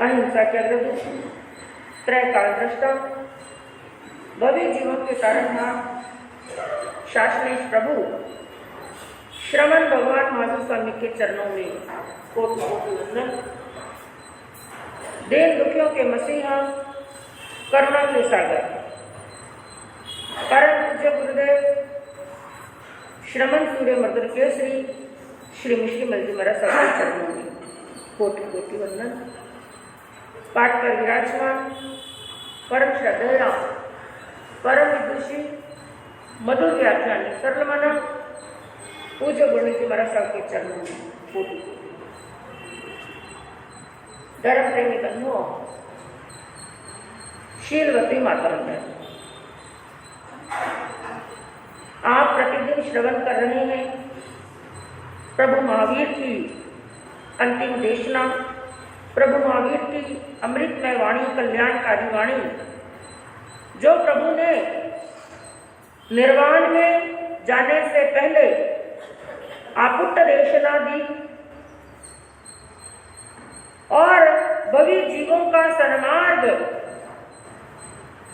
अहिंसा के अग्रदूत, त्रैकाल दृष्टा, भव्य जीवन के तारकनाथ, शासनेश प्रभु, श्रमण भगवान महावीर स्वामी के चरणों में कोटि कोटि वंदन। दीन दुखियों के मसीहा, करुणा के सागर, परम पूज्य गुरुदेव श्रमण सूर्य मर्दन केसरी श्री मिश्री मलजी महाराज साहब के चरणों में कोटि कोटि वंदन। पाठ कर विराजमान परम श्रद्धेय, परम विदुषी, मधुर व्याख्यानी, सरल मना पूज्य गुरुजी महाराज साहब के चरणों में कोटि कोटि। धर्म प्रेमी बंधुओं, शीलवती माता, आप प्रतिदिन श्रवण कर रहे हैं प्रभु महावीर की अंतिम देशना, प्रभु महावीर की अमृतमय वाणी, कल्याणकारी वाणी, जो प्रभु ने निर्वाण में जाने से पहले आपुट देशना दी और भवी जीवों का सन्मार्ग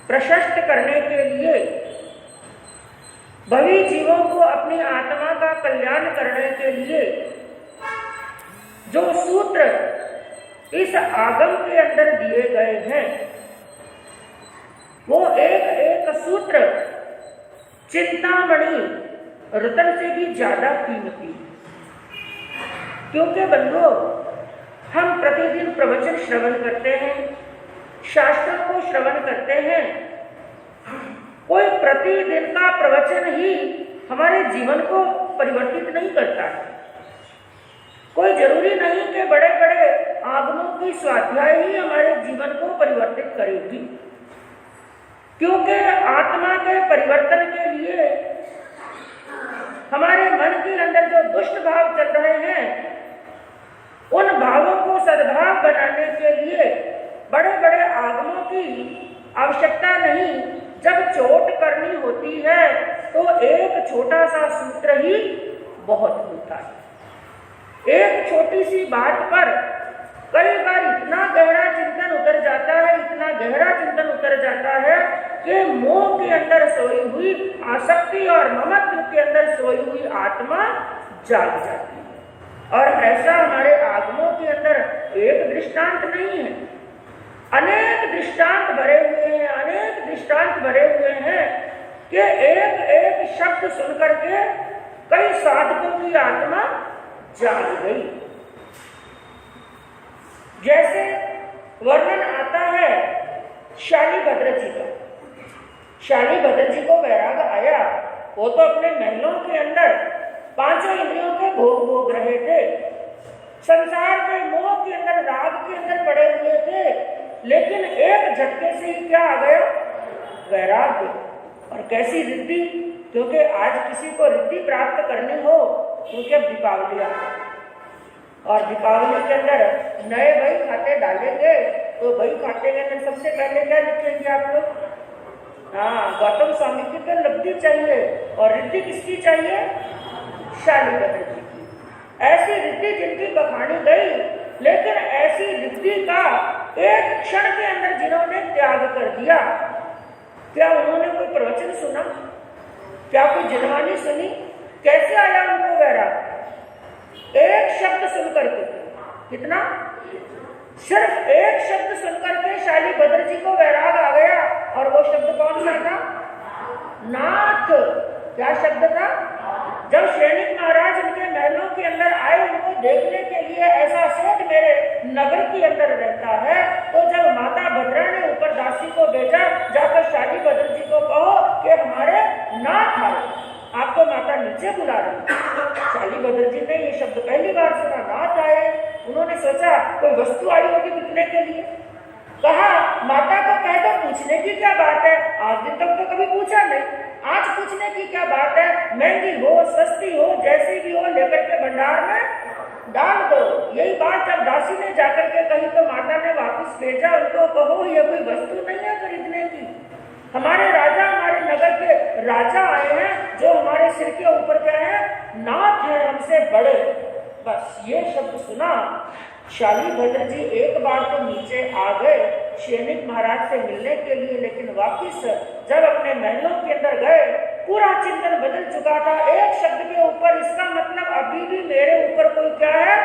प्रशस्त करने के लिए, भवी जीवों को अपनी आत्मा का कल्याण करने के लिए जो सूत्र इस आगम के अंदर दिए गए हैं, वो एक एक सूत्र चिंतामणि रतन से भी ज्यादा कीमती। क्योंकि बंधुओं, हम प्रतिदिन प्रवचन श्रवण करते हैं, शास्त्रों को श्रवण करते हैं। कोई प्रतिदिन का प्रवचन ही हमारे जीवन को परिवर्तित नहीं करता है। कोई जरूरी नहीं कि बड़े बड़े आगमों की स्वाध्याय ही हमारे जीवन को परिवर्तित करेगी, क्योंकि आत्मा के परिवर्तन के लिए हमारे मन के अंदर जो दुष्ट भाव चल रहे हैं, उन भावों को सद्भाव बनाने के लिए बड़े बड़े आगमों की आवश्यकता नहीं। जब चोट करनी होती है तो एक छोटा सा सूत्र ही बहुत होता है। एक छोटी सी बात पर कई बार इतना गहरा चिंतन उतर जाता है, इतना गहरा चिंतन उतर जाता है कि मोह के अंदर सोई हुई आसक्ति और ममत्व के अंदर सोई हुई आत्मा जाग जाती है। और ऐसा हमारे आगमों के अंदर एक दृष्टांत नहीं है, अनेक दृष्टांत भरे हुए हैं, अनेक दृष्टांत भरे हुए हैं कि एक एक शब्द सुनकर के कई साधकों की आत्मा जाग गई। जैसे वर्णन आता है शालिभद्र जी का। शालिभद्र जी को वैराग आया, वो तो अपने महलों के अंदर पांचों इंद्रियों के भोग भोग रहे थे, संसार के मोह के अंदर, राग के अंदर पड़े हुए थे, लेकिन एक झटके से ही क्या आ गया? वैराग्य। और कैसी रिद्धि, क्योंकि आज किसी को रिद्धि प्राप्त करनी हो, क्योंकि अब दीपावली आ गई और दीपावली के अंदर नए बही खाते डालेंगे, तो बही खाते के अंदर सबसे पहले क्या लिखेंगे आप लोग? हाँ, गौतम स्वामी की तो लब्धि चाहिए, और रिद्धि किसकी चाहिए? शालिभद्र जी की। ऐसी रिद्धि जिनकी बखानी गई, लेकिन ऐसी रिद्धि का एक क्षण के अंदर जिन्होंने त्याग कर दिया, क्या उन्होंने कोई प्रवचन सुना? क्या कोई जनवाणी सुनी? कैसे आया उनको वैराग? एक शब्द सुनकर के, कितना? सिर्फ एक शब्द सुनकर के शालिभद्र जी को वैराग आ गया। और वो शब्द कौन सा था? नाथ। क्या शब्द था? जब सैनिक महाराज उनके महलों के अंदर आए, उनको देखने के लिए, ऐसा सेठ मेरे नगर के अंदर रहता है, तो जब माता भद्रा ने ऊपर दासी को भेजा, जाकर शालिभद्र जी को कहो कि हमारे नाथ आए, आपको माता नीचे बुला रही। शालिभद्र जी ने ये शब्द पहली बार सुना, नाथ आए। उन्होंने सोचा कोई वस्तु आई होगी बिकने के लिए। कहा माता को कह दो, पूछने की क्या बात है, आज दिन तक तो कभी पूछा नहीं, आज पूछने की क्या बात है, महंगी हो सस्ती हो जैसी भी हो लेकर के भंडार में डाल दो। यही बात जब दासी ने जाकर के कही तो माता ने वापस भेजा, उनको कहो ये कोई वस्तु नहीं है खरीदने की, हमारे राजा, हमारे नगर के राजा आए हैं, जो हमारे सिर के ऊपर क्या है? नाथ है, हमसे बड़े। बस ये शब्द सुना शालीभद्र जी एक बार तो नीचे आ गए सैनिक महाराज से मिलने के लिए, लेकिन वापिस जब अपने महलों के अंदर गए पूरा चिंतन बदल चुका था। एक शब्द के ऊपर इसका मतलब अभी भी मेरे ऊपर कोई क्या है,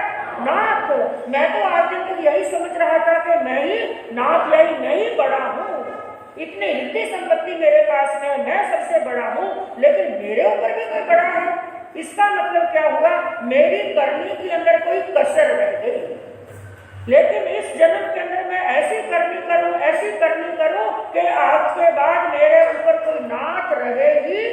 नाथ। मैं तो आज दिन तक यही समझ रहा था कि मैं ही नाथ, यही मैं ही बड़ा हूँ, इतनी हिंदी संपत्ति मेरे पास में, मैं सबसे बड़ा हूँ, लेकिन मेरे ऊपर भी कोई बड़ा है। इसका मतलब क्या हुआ, मेरी करनी के अंदर कोई कसर रह गई। लेकिन इस जन्म के अंदर मैं ऐसी करनी करूं, ऐसी करनी करूं कि आज के बाद मेरे ऊपर कोई नाथ रहे ही।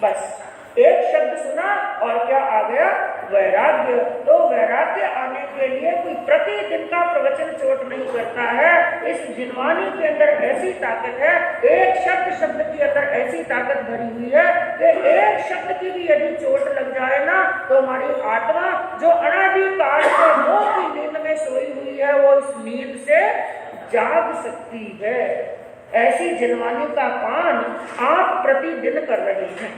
बस एक शब्द सुना और क्या आ गया, वैराग्य। तो वैराग्य आने के लिए कोई प्रतिदिन का प्रवचन चोट नहीं करता है। इस जिनवानी के अंदर ऐसी ताकत है, एक शब्द के अंदर ऐसी ताकत भरी हुई है कि एक शब्द की भी यदि चोट लग जाए ना, तो हमारी आत्मा जो अनादिकाल से मोह की नींद में सोई हुई है, वो इस नींद से जाग सकती है। ऐसी जिनवानी का पान आप प्रतिदिन कर रहे हैं।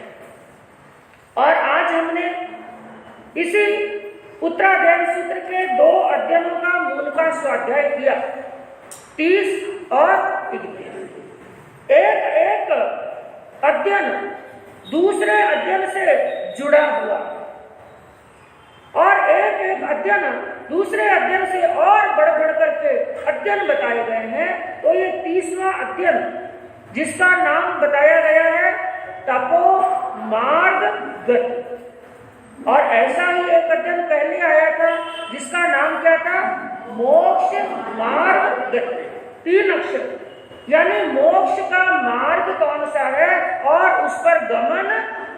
और आज हमने इसी उत्तराध्याय सूत्र के 2 अध्ययनों का मूल का स्वाध्याय किया, 30 और 31। एक अध्ययन दूसरे अध्ययन से जुड़ा हुआ और एक अध्ययन दूसरे अध्ययन से और बढ़ करके अध्ययन बताए गए हैं। तो ये 30वां अध्ययन जिसका नाम बताया गया है तपो मार्ग गति, और ऐसा ही एक अध्ययन पहले आया था जिसका नाम क्या था, मोक्ष मार्ग गति। 3 अक्षर, यानी मोक्ष का मार्ग कौन सा है और उस पर गमन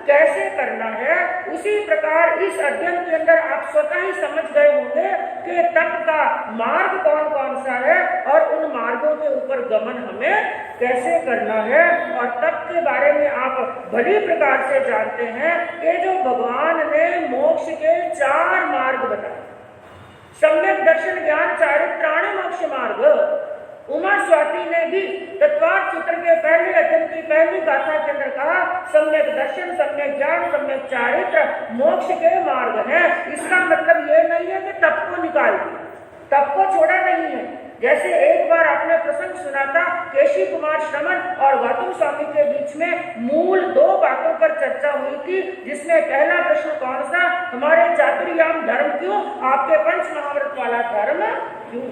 कैसे करना है। उसी प्रकार इस अध्ययन के अंदर आप स्वतः ही समझ गए होंगे कि तप का मार्ग कौन कौन सा है और उन मार्गों के ऊपर गमन हमें कैसे करना है। और तप के बारे में आप भली प्रकार से जानते हैं कि जो भगवान ने मोक्ष के 4 मार्ग बताए, सम्यक दर्शन ज्ञान चारित्राणी मोक्ष मार्ग। उमा स्वाति ने भी तत्वार्थ सूत्र के पहले अध्ययन की पहली गाथा के अंदर कहा, सम्यक दर्शन, सम्यक ज्ञान, सम्यक चारित्र मोक्ष के मार्ग है। इसका मतलब ये नहीं है कि तप को निकाल दिया, तप को छोड़ा नहीं है। जैसे एक बार आपने प्रसंग सुना था, केशी कुमार श्रमण और गौतम स्वामी के बीच में मूल 2 बातों पर चर्चा हुई थी, जिसमें पहला प्रश्न कौन सा, हमारे चातुर्याम धर्म क्यों, आपके पंच महाव्रत वाला धर्म क्यों।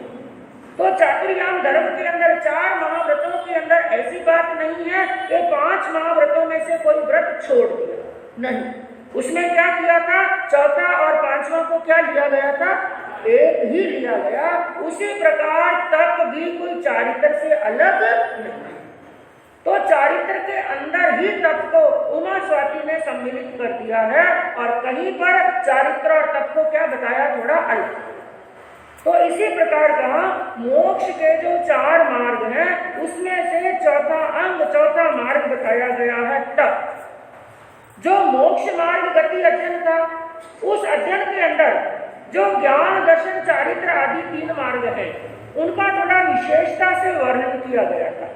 तो चातुर्याम धर्म के अंदर 4 महाव्रतों के अंदर ऐसी बात नहीं है कि 5 महाव्रतों में से कोई व्रत छोड़ दिया, नहीं। उसमें क्या किया था, चौथा और 5वां को क्या लिया गया था, एक ही लिया गया। उसी प्रकार तप भी कोई चारित्र से अलग नहीं। तो चारित्र के अंदर ही तप को उमा स्वाति ने सम्मिलित कर दिया है, और कहीं पर चारित्र और तप को क्या बताया, थोड़ा अलग। तो इसी प्रकार कहा मोक्ष के जो 4 मार्ग हैं उसमें से चौथा अंग, चौथा मार्ग बताया गया है तप। जो मोक्ष मार्ग गति अध्ययन था, उस अध्ययन के अंदर जो ज्ञान दर्शन चारित्र आदि 3 मार्ग हैं उनका थोड़ा विशेषता से वर्णन किया गया था,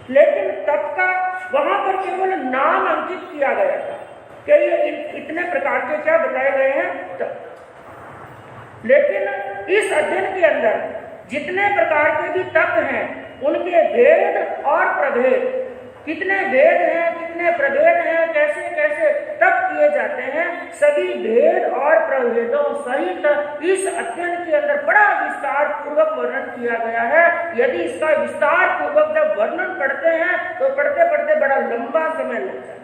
लेकिन तप का वहां पर केवल नाम अंकित किया गया था कि ये इतने प्रकार के क्या बताए गए हैं तप। लेकिन इस अध्ययन के अंदर जितने प्रकार के भी तप हैं उनके भेद और प्रभेद, कितने भेद हैं, कितने प्रभेद हैं, कैसे कैसे तप किए जाते हैं, सभी भेद और प्रभेदों सहित इस अध्ययन के अंदर बड़ा विस्तार पूर्वक वर्णन किया गया है। यदि इसका विस्तार पूर्वक जब वर्णन पढ़ते हैं तो पढ़ते पढ़ते बड़ा लंबा समय लग जाता है।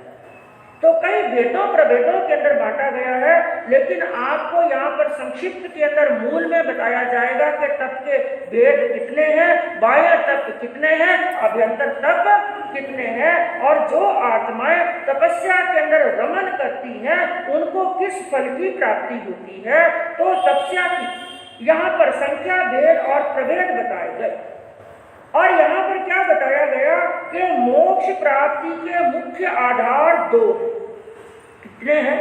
तो कई भेदों प्रभेदों के अंदर बांटा गया है, लेकिन आपको यहाँ पर संक्षिप्त के अंदर मूल में बताया जाएगा कि तप के भेद कितने हैं, बाह्य तप कितने हैं, अभ्यंतर तप कितने हैं, और जो आत्माएं तपस्या के अंदर रमन करती हैं उनको किस फल की प्राप्ति होती है। तो तपस्या की यहाँ पर संख्या, भेद और प्रभेद बताए गए। और यहाँ पर क्या बताया गया कि मोक्ष प्राप्ति के मुख्य आधार 2 कितने हैं,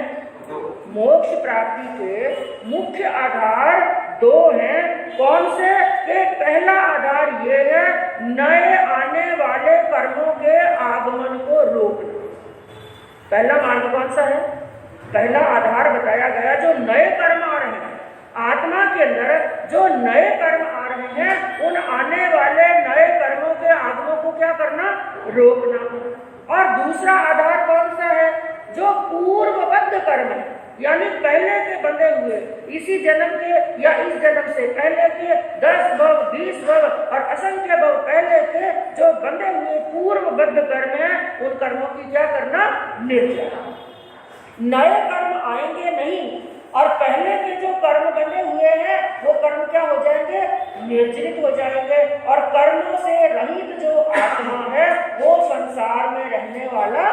मोक्ष प्राप्ति के मुख्य आधार 2 हैं। कौन से, कि पहला आधार ये है नए आने वाले कर्मों के आगमन को रोकना। पहला मार्ग कौन सा है, पहला आधार बताया गया जो नए कर्म आ रहे हैं आत्मा के अंदर जो नए कर्म आ रहे हैं, उन आने वाले नए कर्मों के आगमन को क्या करना? रोकना। और दूसरा आधार कौन सा है? जो पूर्वबद्ध कर्म है, यानी पहले के बंधे हुए, इसी जन्म के या इस जन्म से पहले के 10 भव, 20 भव और असंख्य भव पहले के जो बंधे हुए पूर्वबद्ध कर्म हैं, उन कर्मों की क्या करना? निर्जरा। नए कर्म आएंगे नहीं, और पहले के जो कर्म बने हुए हैं वो कर्म क्या हो जाएंगे? निर्जरित हो जाएंगे। और कर्मों से रहित जो आत्मा है वो संसार में रहने वाला,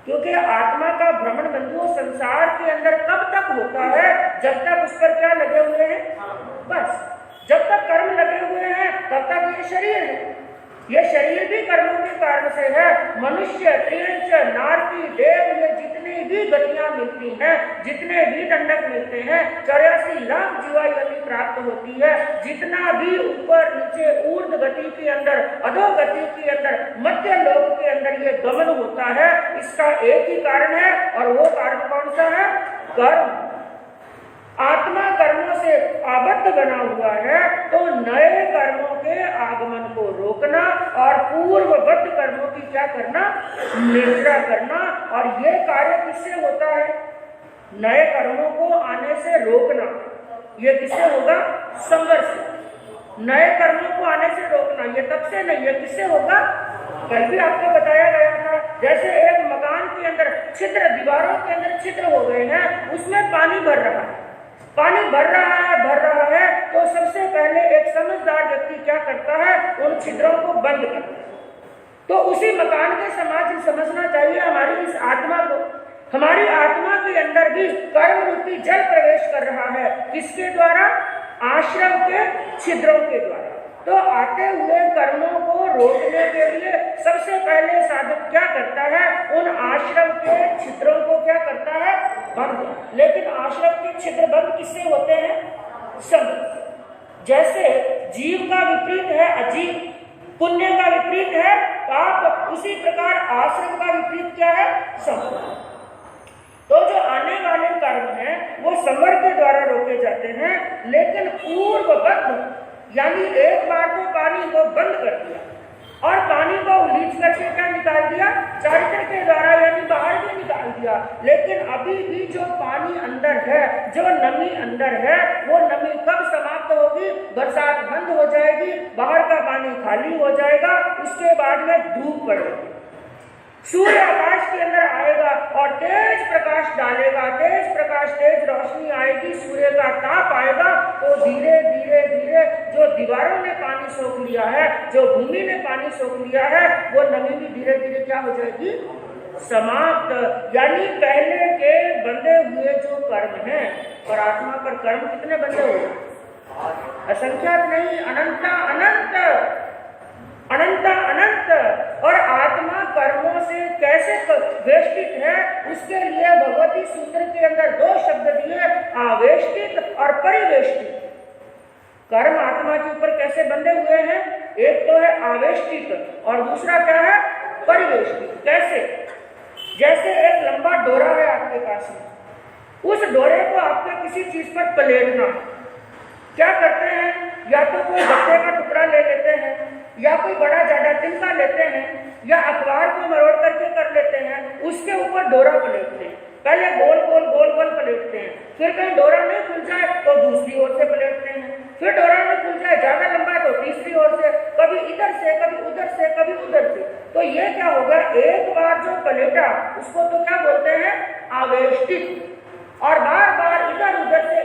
क्योंकि आत्मा का भ्रमण बंधु संसार के अंदर कब तक होता है? जब तक उस पर क्या लगे हुए हैं? बस जब तक कर्म लगे हुए हैं तब तक ये शरीर है। ये शरीर भी कर्मों के कारण से है। मनुष्य, त्रिंच, नारकी, देव, ये जितनी भी गतियां मिलती हैं, जितने भी दंडक मिलते हैं, 84 लाख जीवा गति प्राप्त होती है, जितना भी ऊपर नीचे ऊर्ध्व गति के अंदर, अधोगति के अंदर, मध्य लोक के अंदर ये गमन होता है, इसका एक ही कारण है, और वो कारण कौन सा है? कर्म। आत्मा कर्मों से आबद्ध बना हुआ है, तो नए कर्मों के आगमन को रोकना और पूर्वबद्ध कर्मों की क्या करना? निर्जरा करना। और ये कार्य किससे होता है? नए कर्मों को आने से रोकना। ये किससे होगा? संवर से। नए कर्मों को आने से रोकना, ये तब से नहीं है, किससे होगा? कल भी आपको बताया गया था, जैसे एक मकान के अंदर छिद्र, दीवारों के अंदर छिद्र हो गए हैं, उसमें पानी भर रहा है, पानी भर रहा है, तो सबसे पहले एक समझदार व्यक्ति क्या करता है? उन छिद्रों को बंद करता है। तो उसी मकान के समाज समझना चाहिए हमारी इस आत्मा को। हमारी आत्मा के अंदर भी कर्म रूपी जल प्रवेश कर रहा है, किसके द्वारा? आश्रम के छिद्रों के द्वारा। तो आते हुए कर्मों को रोकने के लिए सबसे पहले साधक क्या करता है? उन आश्रम के छिद्रों को क्या करता है? बंद। लेकिन आश्रम के छिद्र बंद किससे होते हैं? सब। जैसे जीव का विपरीत है अजीव, पुण्य का विपरीत है पाप, उसी प्रकार आश्रम का विपरीत क्या है? संवर। तो जो आने वाले कर्म हैं वो संवर के द्वारा रोके जाते हैं, लेकिन पूर्वबद्ध, यानी एक बार तो पानी को बंद कर दिया और पानी को लीच करके क्या निकाल दिया? चारित्र के द्वारा, यानी बाहर भी निकाल दिया, लेकिन अभी भी जो पानी अंदर है, जो नमी अंदर है, वो नमी कब समाप्त होगी? बरसात बंद हो जाएगी, बाहर का पानी खाली हो जाएगा, उसके बाद में धूप पड़ेगी, सूर्य आकाश के अंदर आएगा और तेज प्रकाश डालेगा, तेज प्रकाश, तेज रोशनी आएगी, सूर्य का ताप आएगा, तो धीरे धीरे धीरे जो दीवारों ने पानी सोख लिया है, जो भूमि ने पानी सोख लिया है, वो नमी भी धीरे धीरे क्या हो जाएगी? समाप्त। यानी पहले के बंधे हुए जो कर्म हैं, और आत्मा पर कर्म कितने बंधे हुए? असंख्यात नहीं, अनंत अनंत अनंत अनंत। और आत्मा कर्मों से कैसे वेष्टित है, उसके लिए भगवती सूत्र के अंदर 2 शब्द दिए, आवेष्टित और परिवेष्टित। कर्म आत्मा के ऊपर कैसे बंधे हुए हैं? एक तो है आवेष्टित और दूसरा क्या है? परिवेष्टित। कैसे? जैसे एक लंबा डोरा है आपके पास में, उस डोरे को आपको किसी चीज पर पलेटना, क्या करते हैं? या तो कोई गत्ते का टुकड़ा ले लेते हैं, या कोई बड़ा ज्यादा तिनका लेते हैं, या अखबार को मरोड़ करके कर लेते हैं, उसके ऊपर डोरा पलेटते हैं। पहले गोल गोल गोल गोल पलेटते हैं, फिर कहीं डोरा नहीं खुल जाए तो दूसरी ओर से पलेटते हैं, फिर डोरा नहीं खुल जाए, ज्यादा लंबा है तो तीसरी ओर से, कभी इधर से, कभी उधर से, कभी उधर से। तो ये क्या होगा? एक बार जो पलेटा उसको तो क्या बोलते हैं? आवेष्टित। और बार बार इधर उधर से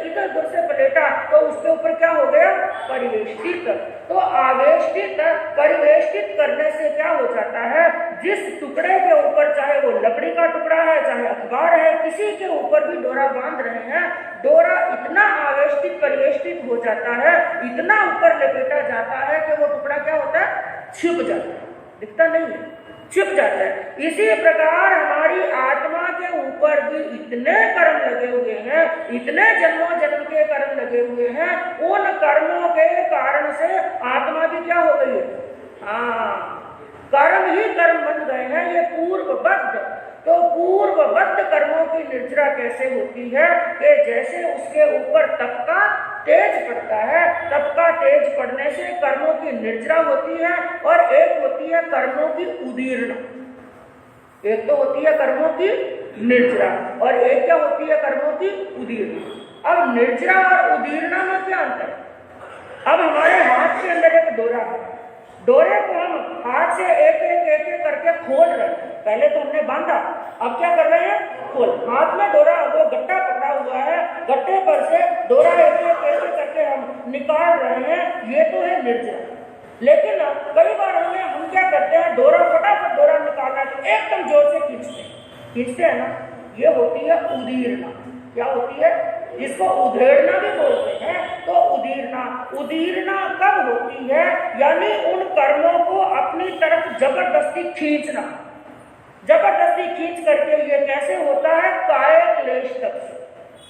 पलेटा तो उसके ऊपर क्या हो गया? परिवेष्टित। तो आवेष्टित, परिवेष्टित करने से क्या हो जाता है? जिस टुकड़े के ऊपर, चाहे वो लकड़ी का टुकड़ा है, चाहे अखबार है, किसी के ऊपर भी डोरा बांध रहे हैं, डोरा इतना आवेष्टित परिवेष्टित हो जाता है, इतना ऊपर लपेटा जाता है कि वो टुकड़ा क्या होता है? छिप जाता है, दिखता नहीं है, छिप जाता है। इसी प्रकार हमारी आत्मा के ऊपर भी इतने कर्म लगे हुए हैं, इतने जन्मों जन्म के कर्म लगे हुए हैं, उन कर्मों के कारण से आत्मा भी क्या हो गई है? हाँ, कर्म ही कर्म बन गए हैं, ये पूर्वबद्ध। तो पूर्वबद्ध कर्मों की निर्जरा कैसे होती है कि जैसे उसके ऊपर तपका तेज पड़ता है, तपका तेज पड़ने से कर्मों की निर्जरा होती है, और एक होती है कर्मों की उदीर्णा। एक तो होती है कर्मों की निर्जरा और एक क्या होती है कर्मों की उदीर्णा। अब निर्जरा और उदीर्णा में क्या अंतर है? अब हमारे हाथ के अंदर एक डोरा है, डोरे को हम हाथ से एक एक करके खोल रहे हैं। पहले तो हमने बांधा, अब क्या कर रहे हैं? खोल। हाथ में डोरा, वो गट्टा पकड़ा हुआ है, गट्टे पर से डोरा एक एक करके हम निकाल रहे हैं, ये तो है निर्जरा। लेकिन कई बार हम क्या करते हैं, डोरा फटाफट डोरा निकालना तो एकदम जोर से खींचते हैं ना, ये होती है उदीर्णा। क्या होती है? जिसको उधेड़ना भी बोलते हैं। तो उदीर्णा कब होती है? यानी उन कर्मों को अपनी तरफ जबरदस्ती खींचना, जबरदस्ती खींच करके। ये कैसे होता है? काय क्लेश तपस्या।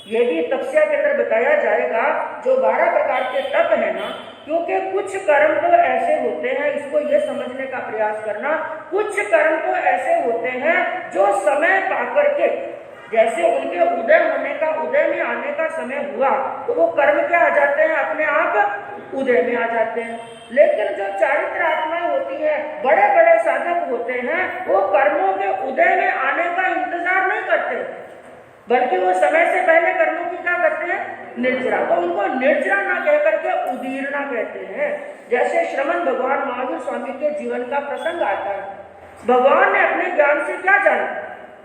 ये भी तपस्या के अंदर बताया जाएगा। जो 12 प्रकार के तप है ना, क्योंकि कुछ कर्म तो ऐसे होते हैं, इसको ये समझने का प्रयास करना, कुछ कर्म तो ऐसे होते हैं जो समय पाकर के, जैसे उनके उदय होने का, उदय में आने का समय हुआ तो वो कर्म क्या आ जाते हैं? अपने आप उदय में आ जाते हैं। लेकिन जो चारित्र आत्माएं होती है, बड़े बड़े साधक होते हैं, वो कर्मों के उदय में आने का इंतजार नहीं करते, बल्कि वो समय से पहले कर्मों की क्या करते हैं? निर्जरा। तो उनको निर्जरा ना कह करके उदीर्णा कहते हैं। जैसे श्रमण भगवान महावीर स्वामी के जीवन का प्रसंग आता है। भगवान ने अपने ज्ञान से क्या जाना?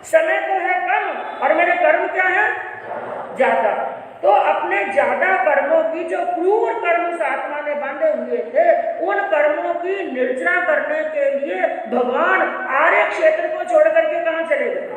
समय तो है कम और मेरे कर्म क्या है? ज्यादा। तो अपने ज्यादा कर्मों की, जो क्रूर कर्म उस आत्मा ने बांधे हुए थे, उन कर्मों की निर्जरा करने के लिए भगवान आर्य क्षेत्र को छोड़ करके कहाँ चले गए?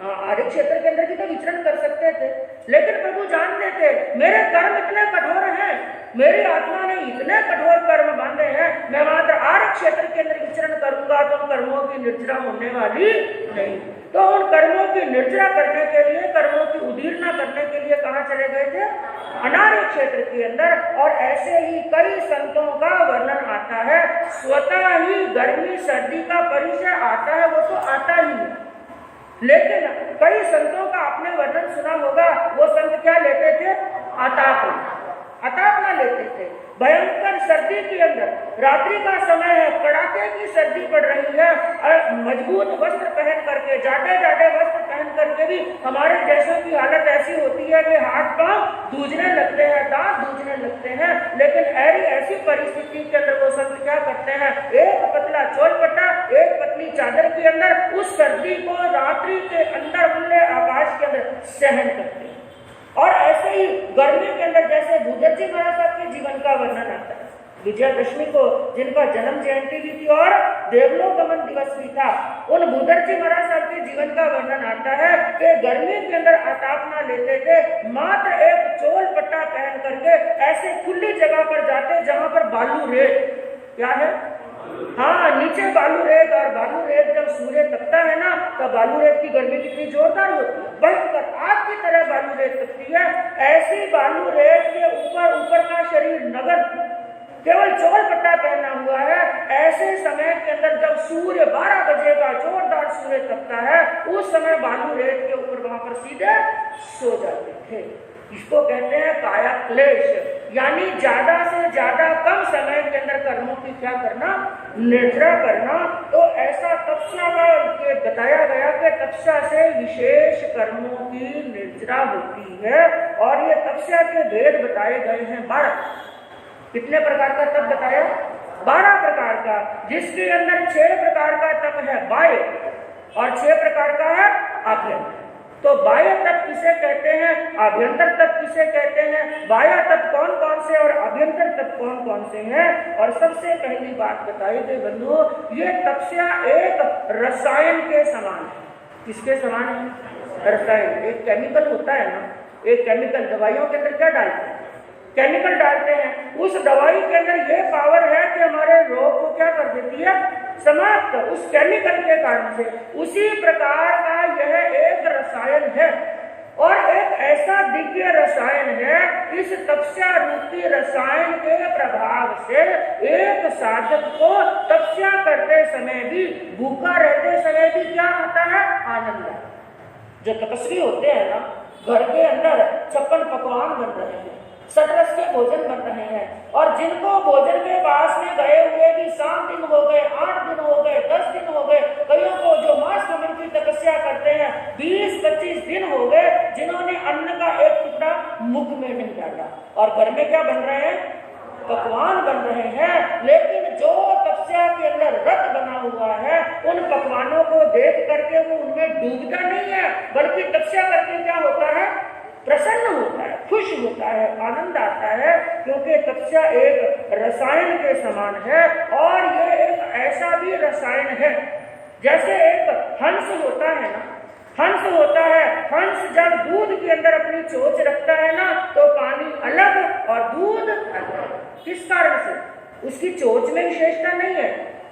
आर्य क्षेत्र के अंदर भी तो विचरण कर सकते थे, लेकिन प्रभु जानते थे मेरे कर्म इतने कठोर हैं, मेरी आत्मा ने इतने कठोर कर्म बांधे हैं, मैं मात्र आर्य क्षेत्र के अंदर विचरण करूंगा तो कर्मों की निर्जरा होने वाली नहीं। तो उन कर्मों की निर्जरा करने के लिए, कर्मों की उदीर्णा करने के लिए कहाँ चले गए थे? अनार्य क्षेत्र के अंदर। और ऐसे ही कई संतों का वर्णन आता है। स्वतः ही गर्मी सर्दी का परिचय आता है, वो तो आता ही है, लेकिन कई संतों का आपने वर्णन सुना होगा। वो संत क्या लेते थे? अतापना लेते थे। भयंकर सर्दी के अंदर, रात्रि का समय है, कड़ाके की सर्दी पड़ रही है, और मजबूत वस्त्र पहन करके, जाटे वस्त्र पहन करके भी हमारे जैसों की हालत ऐसी होती है कि हाथ पांव दूजने लगते हैं, दांत दूजने लगते हैं। लेकिन ऐसी परिस्थिति के अंदर वो संत क्या करते हैं? एक पतला चोलपट्टा, एक पतली चादर के अंदर उस सर्दी को रात्रि के अंदर खुले आकाश के अंदर सहन करते हैं। और ऐसे ही गर्मी के अंदर, जैसे भूदर जी महाराज साहब के जीवन का वर्णन आता है। विजयादशमी को जिनका जन्म जयंती भी थी और देवलोक गमन दिवस भी था, उन भूदर जी महाराज साहब के जीवन का वर्णन आता है कि गर्मी के अंदर अतापना लेते थे, मात्र एक चोल पट्टा पहन करके ऐसे खुली जगह पर जाते जहां पर बालू रेत, क्या है? हाँ, नीचे बालू रेत, और बालू रेत जब सूर्य तपता है ना, तो बालू रेत की गर्मी कितनी जोरदार होती है, भयंकर आग की तरह बालू रेत तपती है। ऐसी बालू रेत के ऊपर का शरीर नगद, केवल चोल पट्टा पहना हुआ है। ऐसे समय के अंदर जब सूर्य 12 बजे का जोरदार सूर्य तपता है, उस समय बालू रेत के ऊपर वहां पर सीधे सो जाते थे। इसको कहते हैं काया क्लेश, यानी ज्यादा से ज्यादा कम समय के अंदर कर्मों की क्या करना? निर्जरा करना। तो ऐसा तपस्या का बताया गया कि तपस्या से विशेष कर्मों की निर्जरा होती है। और ये तपस्या के भेद बताए गए हैं 12। कितने प्रकार का तप बताया? 12 प्रकार का, जिसके अंदर 6 प्रकार का तप है बाह्य और 6 प्रकार का है आभ्यंतर। तो बाह्य तप किसे कहते हैं, आभ्यंतर तप किसे कहते हैं, बाह्य तप कौन कौन से और आभ्यंतर तप कौन कौन से हैं? और सबसे पहली बात बताई गई बंधुओं, ये तपस्या एक रसायन के समान है। किसके समान है? रसायन। एक केमिकल होता है ना, एक केमिकल दवाइयों के अंदर क्या डालते हैं? केमिकल डालते हैं। उस दवाई के अंदर ये पावर है कि हमारे रोग को क्या कर देती है? समाप्त, उस केमिकल के कारण से। उसी प्रकार का यह एक रसायन है, और एक ऐसा दिव्य रसायन है। इस तपस्या रूपी रसायन के प्रभाव से एक साधक को तपस्या करते समय भी, भूखा रहते समय भी क्या आता है? आनंद आता है। जो तपस्वी होते हैं ना, घर के अंदर 56 पकवान बन रहे हैं, 60 रस के भोजन बन रहे हैं, और जिनको भोजन के पास में गए हुए भी 7 दिन हो गए, 8 दिन हो गए, 10 दिन हो गए, कईयों को जो मास कमल की तपस्या करते हैं 20-25 दिन हो गए, जिन्होंने अन्न का एक टुकड़ा मुख में नहीं डाला, और घर में क्या बन रहे हैं? पकवान बन रहे हैं। लेकिन जो तपस्या के अंदर रत बना हुआ है, उन पकवानों को देख करके वो उनमें डूबता नहीं है, बल्कि तपस्या करके क्या होता है? प्रसन्न होता है, खुश होता है, आनंद आता है, क्योंकि तपस्या एक रसायन के समान है। और ये एक ऐसा भी रसायन है जैसे एक हंस होता है ना, हंस होता है, हंस जब दूध के अंदर अपनी चोंच रखता है ना, तो पानी अलग और दूध अलग। किस कारण से? उसकी चोंच में विशेषता नहीं है,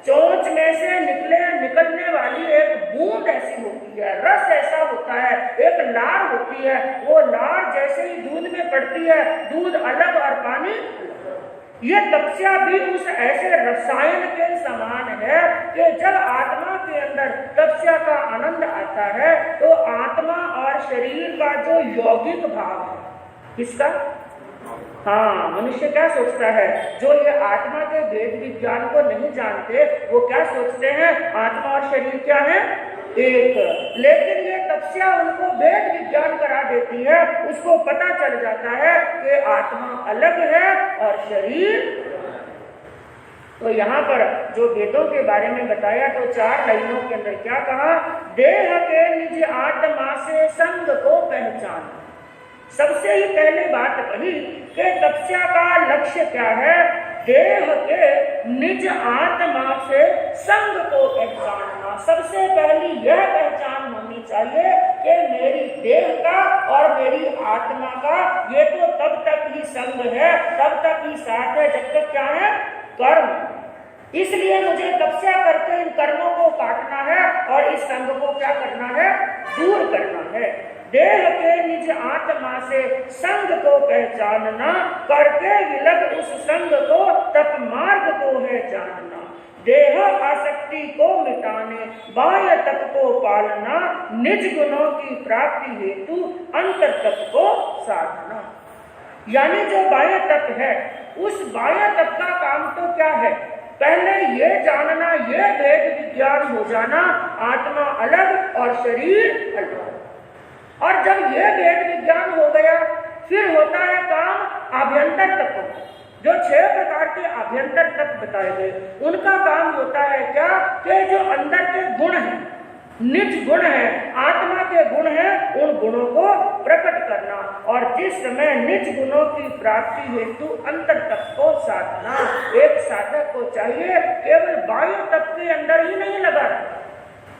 चोंच में से निकलने वाली एक बूंद ऐसी होती है, रस ऐसा होता है, एक लार होती है, वो लार जैसे ही दूध में पड़ती है, दूध अलग और पानी अलग। ये तपस्या भी उस ऐसे रसायन के समान है कि जब आत्मा के अंदर तपस्या का आनंद आता है, तो आत्मा और शरीर का जो यौगिक भाव है, किसका? हाँ, मनुष्य क्या सोचता है? जो ये आत्मा के वेद विज्ञान को नहीं जानते, वो क्या सोचते हैं? आत्मा और शरीर क्या है? एक। लेकिन ये तपस्या उनको वेद विज्ञान करा देती है, उसको पता चल जाता है कि आत्मा अलग है और शरीर। तो यहाँ पर जो वेदों के बारे में बताया, तो 4 लाइनों के अंदर क्या कहा? देह के निज आत्मा से संग को पहचान। सबसे ही पहले बात कही कि तपस्या का लक्ष्य क्या है? देह के निज आत्मा से संग को पहचानना। सबसे पहली यह पहचान होनी चाहिए कि मेरी देह का और मेरी आत्मा का ये तो तब तक ही संग है, तब तक ही साथ है, जब तक क्या है? कर्म। इसलिए मुझे तपस्या करके इन कर्मों को काटना है और इस संग को क्या करना है? दूर करना है। देह के निज आत्मा से संग को पहचानना, करके विलग उस संग को तप मार्ग को है जानना। देह आसक्ति को मिटाने बाह्य तप को पालना, निज गुणों की प्राप्ति हेतु अंतर तप को साधना। यानी जो बाह्य तप है, उस बाह्य तप का काम तो क्या है? पहले ये जानना, ये वेद विज्ञान हो जाना, आत्मा अलग और शरीर अलग। और जब ये वेद विज्ञान हो गया, फिर होता है काम आभ्यंतर तत्व। जो 6 प्रकार के आभ्यंतर तत्व बताए गए, उनका काम होता है क्या? कि जो अंदर के गुण हैं, निज गुण है, आत्मा के गुण हैं, उन गुणों को प्रकट करना। और जिस समय निज गुणों की प्राप्ति हेतु अंतर तत्व को साधना। एक साधक को चाहिए केवल बाह्य तत्व के अंदर ही नहीं लगा,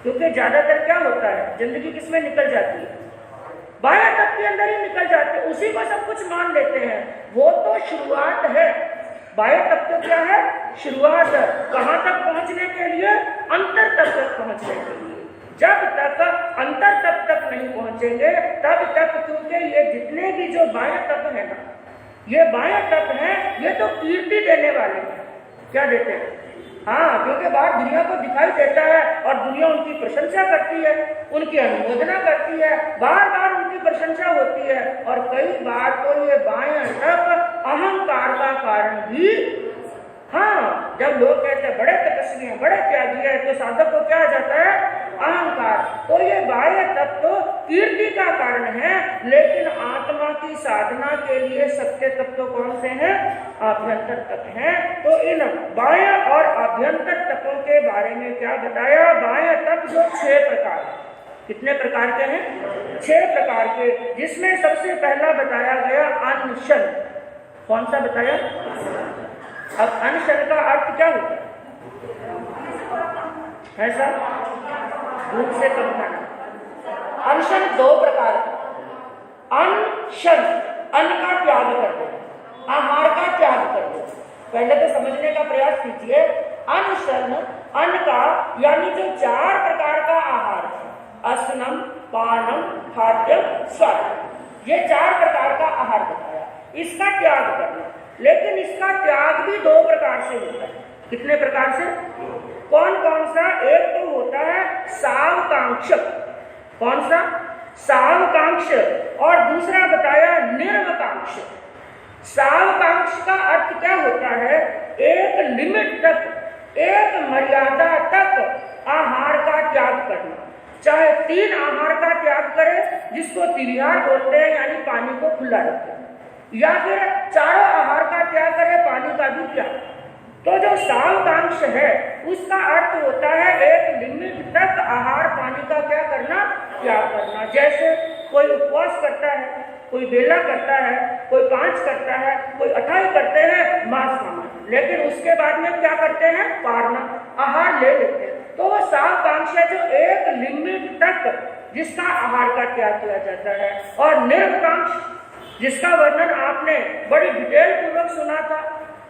क्योंकि ज्यादातर क्या होता है? जिंदगी किसमें निकल जाती है? बाह्य तत्व के अंदर ही निकल जाते, उसी को सब कुछ मान लेते हैं। वो तो शुरुआत है। बाह्य तत्व तो क्या है? शुरुआत है। कहाँ तक पहुंचने के लिए? अंतर तत्व तक पहुंचने के लिए। जब तक अंतर तत्व तक नहीं पहुंचेंगे, तब तक, क्योंकि ये जितने भी जो बाह्य तत्व है ना, ये बाह्य तत्व है, ये तो कीर्ति देने वाले हैं। क्या देते हैं? हाँ, क्योंकि बाहर दुनिया को दिखाई देता है और दुनिया उनकी प्रशंसा करती है, उनकी अनुमोदना करती है, बार बार उनकी प्रशंसा होती है। और कई बार तो ये बाह्य तप अहंकार का कारण भी। हाँ, जब लोग कहते हैं बड़े तपस्वी हैं, बड़े त्यागी हैं, तो साधक को क्या आ जाता है? अहंकार। तो ये बाह्य तत्व तो कीर्ति का कारण है, लेकिन आत्मा की साधना के लिए सत्य तत्व कौन से हैं? आभ्यंतर तत्व हैं। तो इन बाह्य और आभ्यंतर तत्वों के बारे में क्या बताया? बाह्य तत्व जो 6 प्रकार है। कितने प्रकार के हैं? 6 प्रकार के, जिसमें सबसे पहला बताया गया अनशन। कौन सा बताया? अब अनशन का अर्थ क्या होता है? ऐसा भूख से कम खाना। अनशन 2 प्रकार का। अनशन, अन्न का त्याग कर दो, आहार का त्याग कर दो। पहले तो समझने का प्रयास कीजिए। अनशन, अन्न का यानी जो 4 प्रकार का आहार है, असनम, पानम, खाद्यम, स्वाद, ये 4 प्रकार का आहार बताया, इसका त्याग करना। लेकिन इसका त्याग भी दो प्रकार से होता है। कितने प्रकार से? कौन कौन सा? एक तो होता है सावकांक्ष। कौन सा? सावकांक्ष। और दूसरा बताया निर्वकांक्ष। सावकांक्ष का अर्थ क्या होता है? एक लिमिट तक, एक मर्यादा तक आहार का त्याग करना। चाहे 3 आहार का त्याग करे, जिसको तिविहार बोलते हैं, यानी पानी को खुला रखते हैं, या फिर 4 आहार का त्याग करे, पानी का भी त्याग। तो जो सावकांक्ष है उसका अर्थ होता है एक लिमिट तक आहार पानी का क्या करना? त्याग करना। जैसे कोई उपवास करता है, कोई बेला करता है, कोई 5 करता है, कोई 28 करते हैं मांस खाना, लेकिन उसके बाद में क्या करते हैं? पारना, आहार ले लेते हैं। तो वो सावकांक्ष है जो एक लिमिट तक जिसका आहार का त्याग किया जाता है। और निर्वकांक्ष जिसका वर्णन आपने बड़ी डिटेल पूर्वक सुना था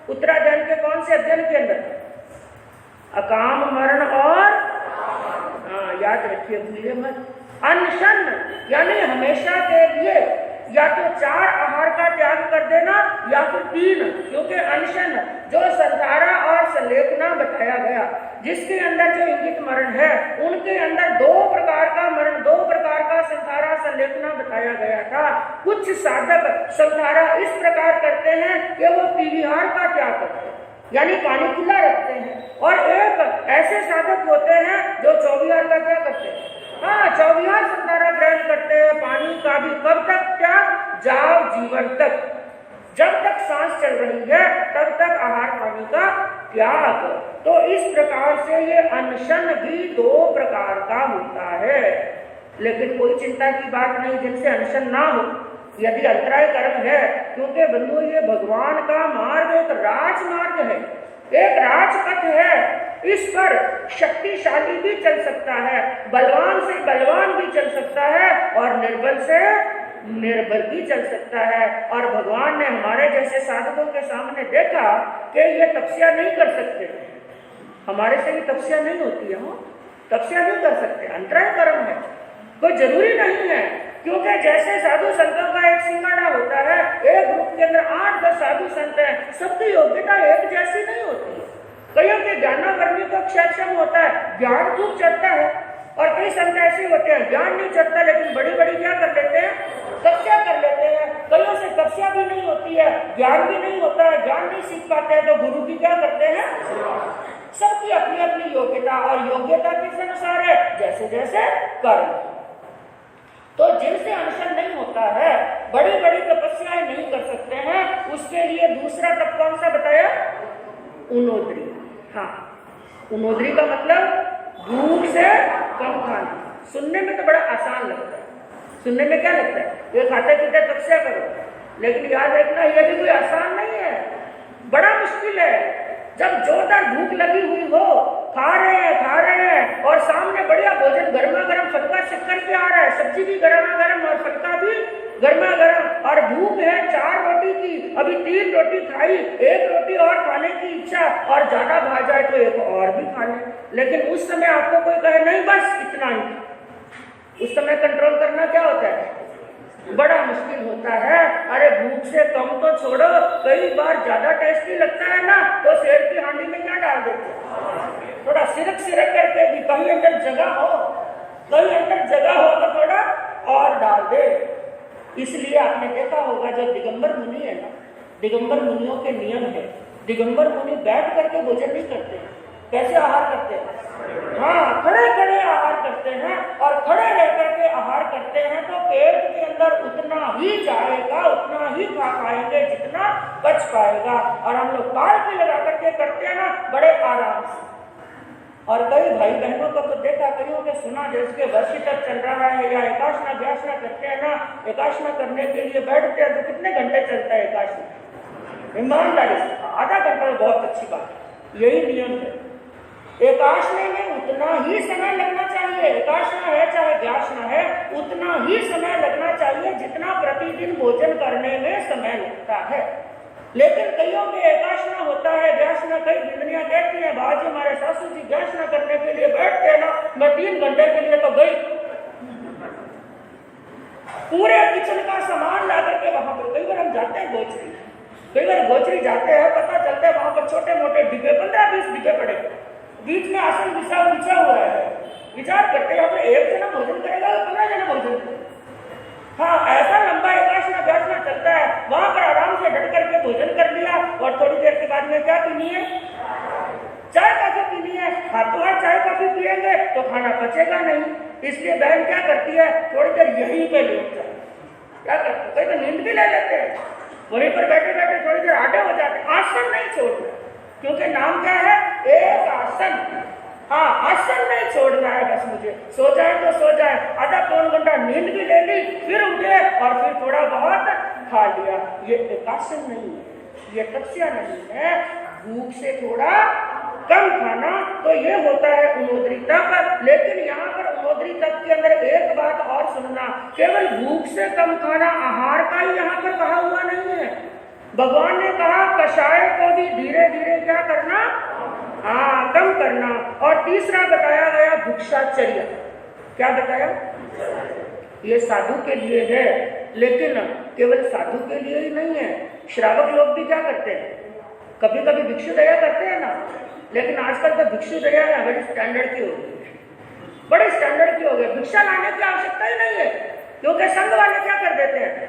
उत्तरायण के कौन से अध्ययन के अंदर? अकाम मरण और याद रखिए, भूलिए मत। अनशन यानी हमेशा के लिए या तो 4 आहार का त्याग कर देना या फिर 3, क्योंकि अनशन जो संधारा और संलेखना बताया गया, जिसके अंदर जो इंगित मरण है, उनके अंदर 2 प्रकार का मरण, 2 प्रकार का संधारा संलेखना बताया गया था। कुछ साधक संधारा इस प्रकार करते हैं कि वो तिविहार का त्याग करते हैं, यानी पानी खुला रखते हैं, और एक ऐसे साधक होते हैं जो 24 का क्या करते हैं? हाँ, 24 संधारा ग्रहण करते हैं, पानी का भी। कब तक त्याग? जाव जीवन तक, जब तक सांस चल रही है तब तक आहार पानी का त्याग। तो इस प्रकार से ये अनशन भी 2 प्रकार का होता है। लेकिन कोई चिंता की बात नहीं जिनसे अनशन ना हो, यदि अंतराय कर्म है, क्योंकि बंधु ये भगवान का मार्ग एक राजमार्ग है, एक राजपथ है। इस पर शक्तिशाली भी चल सकता है, बलवान से बलवान भी चल सकता है, और निर्बल से निर्बल भी चल सकता है। और भगवान ने हमारे जैसे साधकों के सामने देखा कि ये तपस्या नहीं कर सकते, हमारे से भी तपस्या नहीं होती है, तपस्या नहीं कर सकते, अंतराय कर्म है, कोई जरूरी नहीं है। क्योंकि जैसे साधु संतों का एक सिंगाड़ा होता है, एक ग्रुप के अंदर 8-10 साधु संत हैं, सबकी योग्यता एक जैसी नहीं होती है। कईयों के ज्ञानावर्णी को क्षम होता है, ज्ञान खूब चढ़ता है, और कई संत ऐसे होते हैं ज्ञान नहीं चढ़ता लेकिन बड़ी बड़ी क्या कर लेते हैं? तपस्या कर लेते हैं। कईयों से तपस्या भी नहीं होती है, ज्ञान भी नहीं होता है, ज्ञान नहीं सीख पाते हैं, तो गुरु की क्या करते हैं? सबकी अपनी अपनी योग्यता, और योग्यता किस अनुसार है? जैसे जैसे कर्म। तो जिनसे अनशन नहीं होता है, बड़ी बड़ी तपस्याएं नहीं कर सकते हैं, उसके लिए दूसरा तप कौन सा बताया? उनोद्री। हाँ, उनोद्री का मतलब भूख से कम खाना। सुनने में तो बड़ा आसान लगता है, सुनने में क्या लगता है? ये खाते पीते तपस्या करो, लेकिन याद रखना ये भी कोई आसान नहीं है, बड़ा मुश्किल है। जब जोरदार भूख लगी हुई हो, खा रहे हैं, और सामने बढ़िया भोजन गर्मा गर्म फटका शक्कर के आ रहा है, सब्जी भी गर्मा गर्म और फटका भी गर्मा गर्म, और भूख है 4 रोटी की, अभी 3 रोटी खाई, 1 रोटी और खाने की इच्छा, और ज्यादा खा जाए तो एक और भी खा ले। लेकिन उस समय आपको कोई कहे नहीं बस इतना ही, उस समय कंट्रोल करना क्या होता है? बड़ा मुश्किल होता है। अरे भूख से कम तो छोड़ो, कई बार ज्यादा टेस्टी लगता है ना, तो शेर की हांडी में क्या डाल देते हैं? थोड़ा सिरक करके भी, कहीं अंदर जगह हो, तो थोड़ा और डाल दे। इसलिए आपने देखा होगा जो दिगंबर मुनि है ना, दिगंबर मुनियों के नियम है, दिगंबर मुनि बैठ करके भोजन नहीं करते हैं। कैसे आहार करते हैं? हाँ, खड़े आहार करते हैं, और खड़े रह करके आहार करते हैं तो पेट के अंदर उतना ही जाएगा, उतना ही खा पाएंगे जितना बच पाएगा। और हम लोग पालकी लगा करके करते हैं ना, बड़े आराम से। और कई भाई बहनों को तो देखा, कईयों के सुना, जिसके वर्षितर चल रहा है या एकाशना व्यासना करते हैं ना, एकाशना करने के लिए बैठते हैं तो कितने घंटे चलता है एकाशना? ईमानदारी से आधा घंटा, बहुत अच्छी बात है, यही नियम है। एकाशना में उतना ही समय लगना चाहिए, एकाशना है चाहे व्यासना है, उतना ही समय लगना चाहिए जितना प्रतिदिन भोजन करने में समय लगता है। लेकिन कईयों में एकाशना होता है, व्यासना, कई बिंदनियां कहती हैं, बाजी हमारे सासू जी व्यासना करने के लिए बैठते हैं ना, मैं 3 घंटे के लिए तो गई, पूरे किचन का सामान ला करके वहां पर, कई बार हम जाते हैं गोचरी, कई बार गोचरी जाते हैं, पता चलता है वहां पर छोटे मोटे डिब्बे 15-20 डिब्बे पड़े, बीच में आसन बिछा हुआ है। विचार करते हैं अपने एक जना भोजन करेगा तो 15 जना भोजन करेगा। हाँ, ऐसा लंबा एकाशना बैठना चलता है। वहां पर आराम से डट करके भोजन कर लिया और थोड़ी देर के बाद में क्या पीनी है, चाय कॉफी पीनी है। हाथों हाथ चाय कॉफी पिएंगे तो खाना पचेगा नहीं, इसलिए बहन क्या करती है, थोड़ी देर यहीं पे लेट जाए। क्या करते, कई तो नींद भी ले लेते हैं, वहीं पर बैठे बैठे थोड़ी देर आधे हो जाते। आसन नहीं छोड़ना, क्योंकि नाम क्या है, एक आसन। हाँ, आसन नहीं छोड़ना है बस मुझे। सो जाए तो सो जाए, आधा पौन घंटा नींद भी ले ली, फिर उठे और फिर थोड़ा बहुत खा लिया। ये एकासन नहीं है, ये तपस्या नहीं है। भूख से थोड़ा कम खाना तो ये होता है उनोदरी तप। लेकिन यहाँ पर उनोदरी तप के अंदर एक बात और सुनना, केवल भूख से कम खाना आहार का ही यहाँ पर कहा हुआ नहीं है। भगवान ने कहा कषाय को भी धीरे धीरे क्या करना, हाँ, कम करना। और तीसरा बताया गया भिक्षाचर्या। क्या बताया, ये साधु के लिए है, लेकिन केवल साधु के लिए ही नहीं है। श्रावक लोग भी क्या करते हैं, कभी कभी भिक्षु दया करते हैं ना, लेकिन आजकल तो भिक्षु दया है बड़ी स्टैंडर्ड की हो गई, बड़े स्टैंडर्ड की हो गई। भिक्षा लाने की आवश्यकता ही नहीं है, क्योंकि संघ वाले क्या कर देते हैं,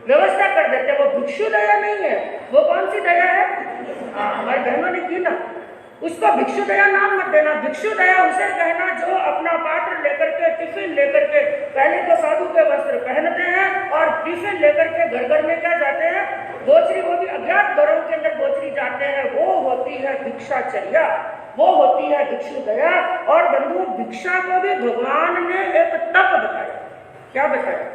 व्यवस्था कर देते हैं। वो भिक्षु दया नहीं है, वो कौन सी दया है, हमारे बहनों ने की ना, उसको भिक्षु दया नाम मत देना। भिक्षु दया उसे कहना जो अपना पात्र लेकर के, टिफिन लेकर के, पहले तो साधु के वस्त्र पहनते हैं और टिफिन लेकर के घर घर में क्या जाते हैं, गोचरी, वो भी अज्ञात घरों के अंदर गोचरी जाते हैं। वो होती है भिक्षाचर्या, वो होती है भिक्षु दया। और बंधुओं, भिक्षा को भी भगवान ने एक तप बताया। क्या बताया,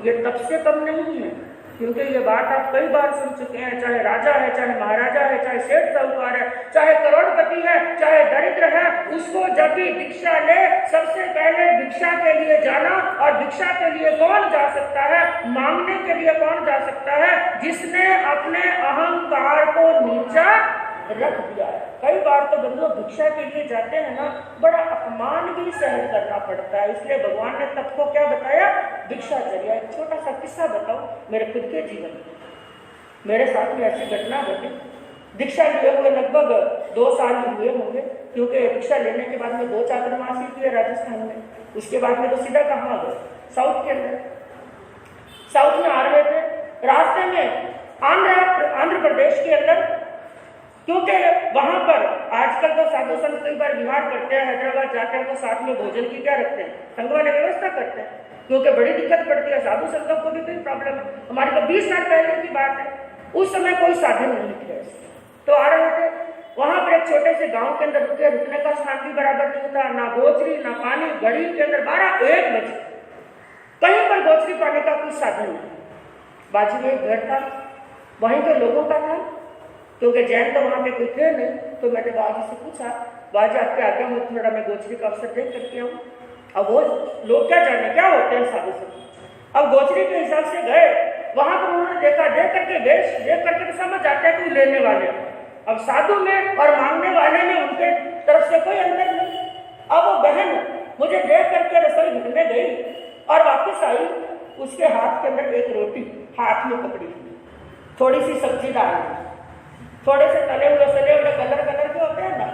ये तप से कम नहीं है, क्योंकि ये बात आप कई बार सुन चुके हैं। चाहे राजा है, चाहे महाराजा है, चाहे सेठ साहूकार है, चाहे करोड़पति है, चाहे दरिद्र है, उसको जब भी भिक्षा ले, सबसे पहले भिक्षा के लिए जाना। और भिक्षा के लिए कौन जा सकता है, मांगने के लिए कौन जा सकता है, जिसने अपने अहंकार को नीचा रख दिया है। कई बार तो बंधुओं भिक्षा के लिए जाते हैं ना, बड़ा अपमान भी सहन करना पड़ता है। इसलिए भगवान ने तब को क्या बताया, भिक्षाचर्या। एक छोटा सा किस्सा बताओ मेरे खुद के जीवन में। मेरे साथ में ऐसी घटना घटी। दीक्षा लिए हुए लगभग 2 साल हुए होंगे, क्योंकि दीक्षा लेने के बाद में 2 चातुर्मासी किए राजस्थान में। उसके बाद में तो सीधा कहाँ आ गए, साउथ के अंदर। साउथ में आ रहे थे, रास्ते में आंध्र प्रदेश के अंदर, क्योंकि वहां पर आजकल तो साधु संत कई बार विहार करते हैं, हैदराबाद जाते हैं तो साथ में भोजन की क्या रखते हैं, संघ वाले व्यवस्था करते हैं, क्योंकि बड़ी दिक्कत पड़ती है। साधु संतों को भी कोई प्रॉब्लम है। हमारी तो 20 साल पहले की बात है, उस समय कोई साधन नहीं थे, तो आ रहे थे। वहां पर एक छोटे से गांव के अंदर रुके, रुकने का स्थान भी बराबर नहीं था, ना गोचरी ना पानी। घड़ी के अंदर 12-1 बजे, कहीं पर गोचरी पाने का कोई साधन नहीं। बाजू में एक घर था, वहीं के लोगों का था, क्योंकि जैन तो वहां पे कोई थे नहीं। तो मैंने बाजी से पूछा, बाजी आपके आगे में थोड़ा मैं गोचरी का अवसर देख करके आऊँ। अब वो लोग क्या जाने क्या होते हैं साधु संत। अब गोचरी के हिसाब से गए, वहां पर उन्होंने देखा, देख करके वेश देख करके तो समझ जाते हैं कोई लेने वाले। अब साधु में और मांगने वाले में उनके तरफ से कोई अंतर नहीं। अब वो बहन मुझे देख करके रसोई घर में गई और वापिस आई, उसके हाथ के अंदर एक रोटी हाथ में पकड़ी, थोड़ी सी सब्जी डाली, थोड़े से तले हुए कलर के होते हैं ना,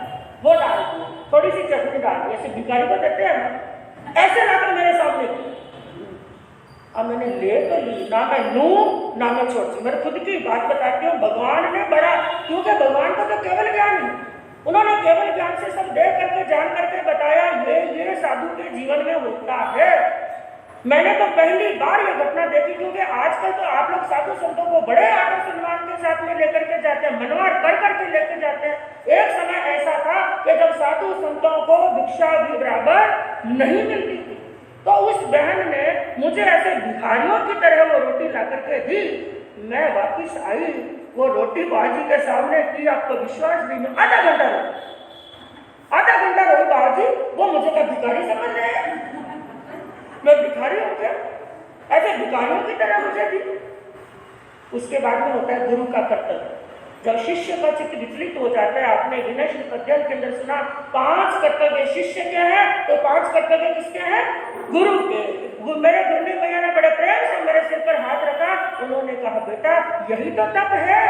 वो डाल दी, थोड़ी सी चटनी डाल दी, ऐसे भिखारी को देते हैं ना, ऐसे लाकर मेरे सामने की। अब मैंने ले तो ली, ना मैं लूं ना मैं छोड़ती। मेरे खुद की बात बताती हूँ, भगवान ने बड़ा, क्योंकि भगवान को तो केवल ज्ञान है, उन्होंने केवल ज्ञान से सब देख करके जान करके बताया ये साधु के जीवन में होता है। मैंने तो पहली बार ये घटना देखी, क्योंकि आजकल तो आप लोग साधु संतों को बड़े आदर सम्मान के साथ में लेकर के जाते हैं, मनवार कर करके लेकर जाते हैं। एक समय ऐसा था कि जब साधु संतों को भिक्षा भी बराबर नहीं मिलती थी, तो उस बहन ने मुझे ऐसे भिखारियों की तरह वो रोटी ला करके दी। मैं वापिस आई, वो रोटी बाजी के सामने की, आपको विश्वास नहीं, मैं आधा घंटा रोई बाजी। वो मुझे क्या भिखारी समझ रहे हैं, मैं भिखारी हूं क्या, ऐसे भिखारियों की तरह मुझे दी। उसके बाद में होता है गुरु का कर्तव्य। जब शिष्य का चित्त विचलित हो जाता है, आपने विनय शुल्क अध्ययन के अंदर सुना 5 कर्तव्य शिष्य के हैं, तो 5 कर्तव्य किसके हैं? गुरु के। मेरे गुरुदेव भैया ने बड़े प्रेम से मेरे सिर पर हाथ रखा, उन्होंने कहा बेटा यही तो तप है।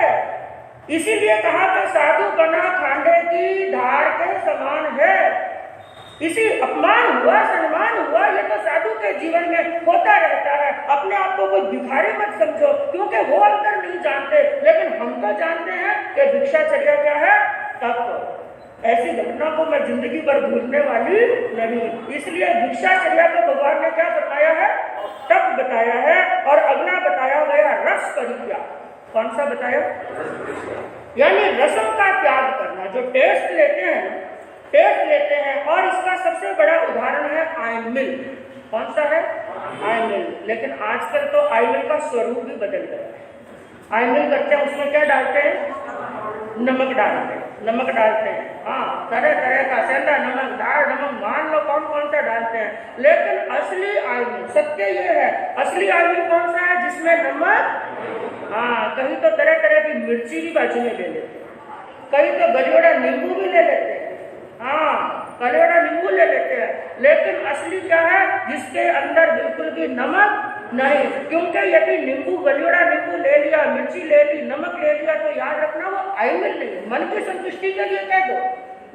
इसीलिए कहा कि साधु बना खांडे की धार के समान है। इसी अपमान हुआ सम्मान हुआ ये तो साधु के जीवन में होता रहता है। अपने आप को कोई भिखारी मत समझो, क्योंकि वो अंदर नहीं जानते, लेकिन हम तो जानते हैं कि भिक्षाचर्या क्या है, तप। ऐसी घटना को मैं जिंदगी भर भूलने वाली नहीं। इसलिए भिक्षाचर्या को भगवान ने क्या बताया है? तप बताया है। और अगला बताया गया रस परित्याग। कौन सा बताया? यानी रसों का त्याग करना। जो टेस्ट लेते हैं और इसका सबसे बड़ा उदाहरण है आई मिल। कौन सा है? आई मिल। लेकिन आजकल तो आई मिल का स्वरूप भी बदल गया है। आई मिल करते हैं, उसमें क्या डालते हैं? नमक डालते हैं। हाँ, तरह तरह का सेंधा नमक, दाल नमक, मान लो कौन कौन सा डालते हैं। लेकिन असली आई मिल, सत्य ये है, असली आई मिल कौन सा है? जिसमें नमक, हाँ, कहीं तो तरह तरह की मिर्ची भी बाजू में ले लेते हैं, कहीं तो गलियोड़ा नींबू भी ले लेते हैं। हाँ, गलियोड़ा नींबू ले लेते हैं। लेकिन असली क्या है? जिसके अंदर बिल्कुल भी नमक नहीं। क्योंकि यदि नींबू, गलियोड़ा नींबू ले लिया, मिर्ची ले ली, नमक ले लिया, तो याद रखना वो आइमिल नहीं। मन की संतुष्टि के लिए कह दो,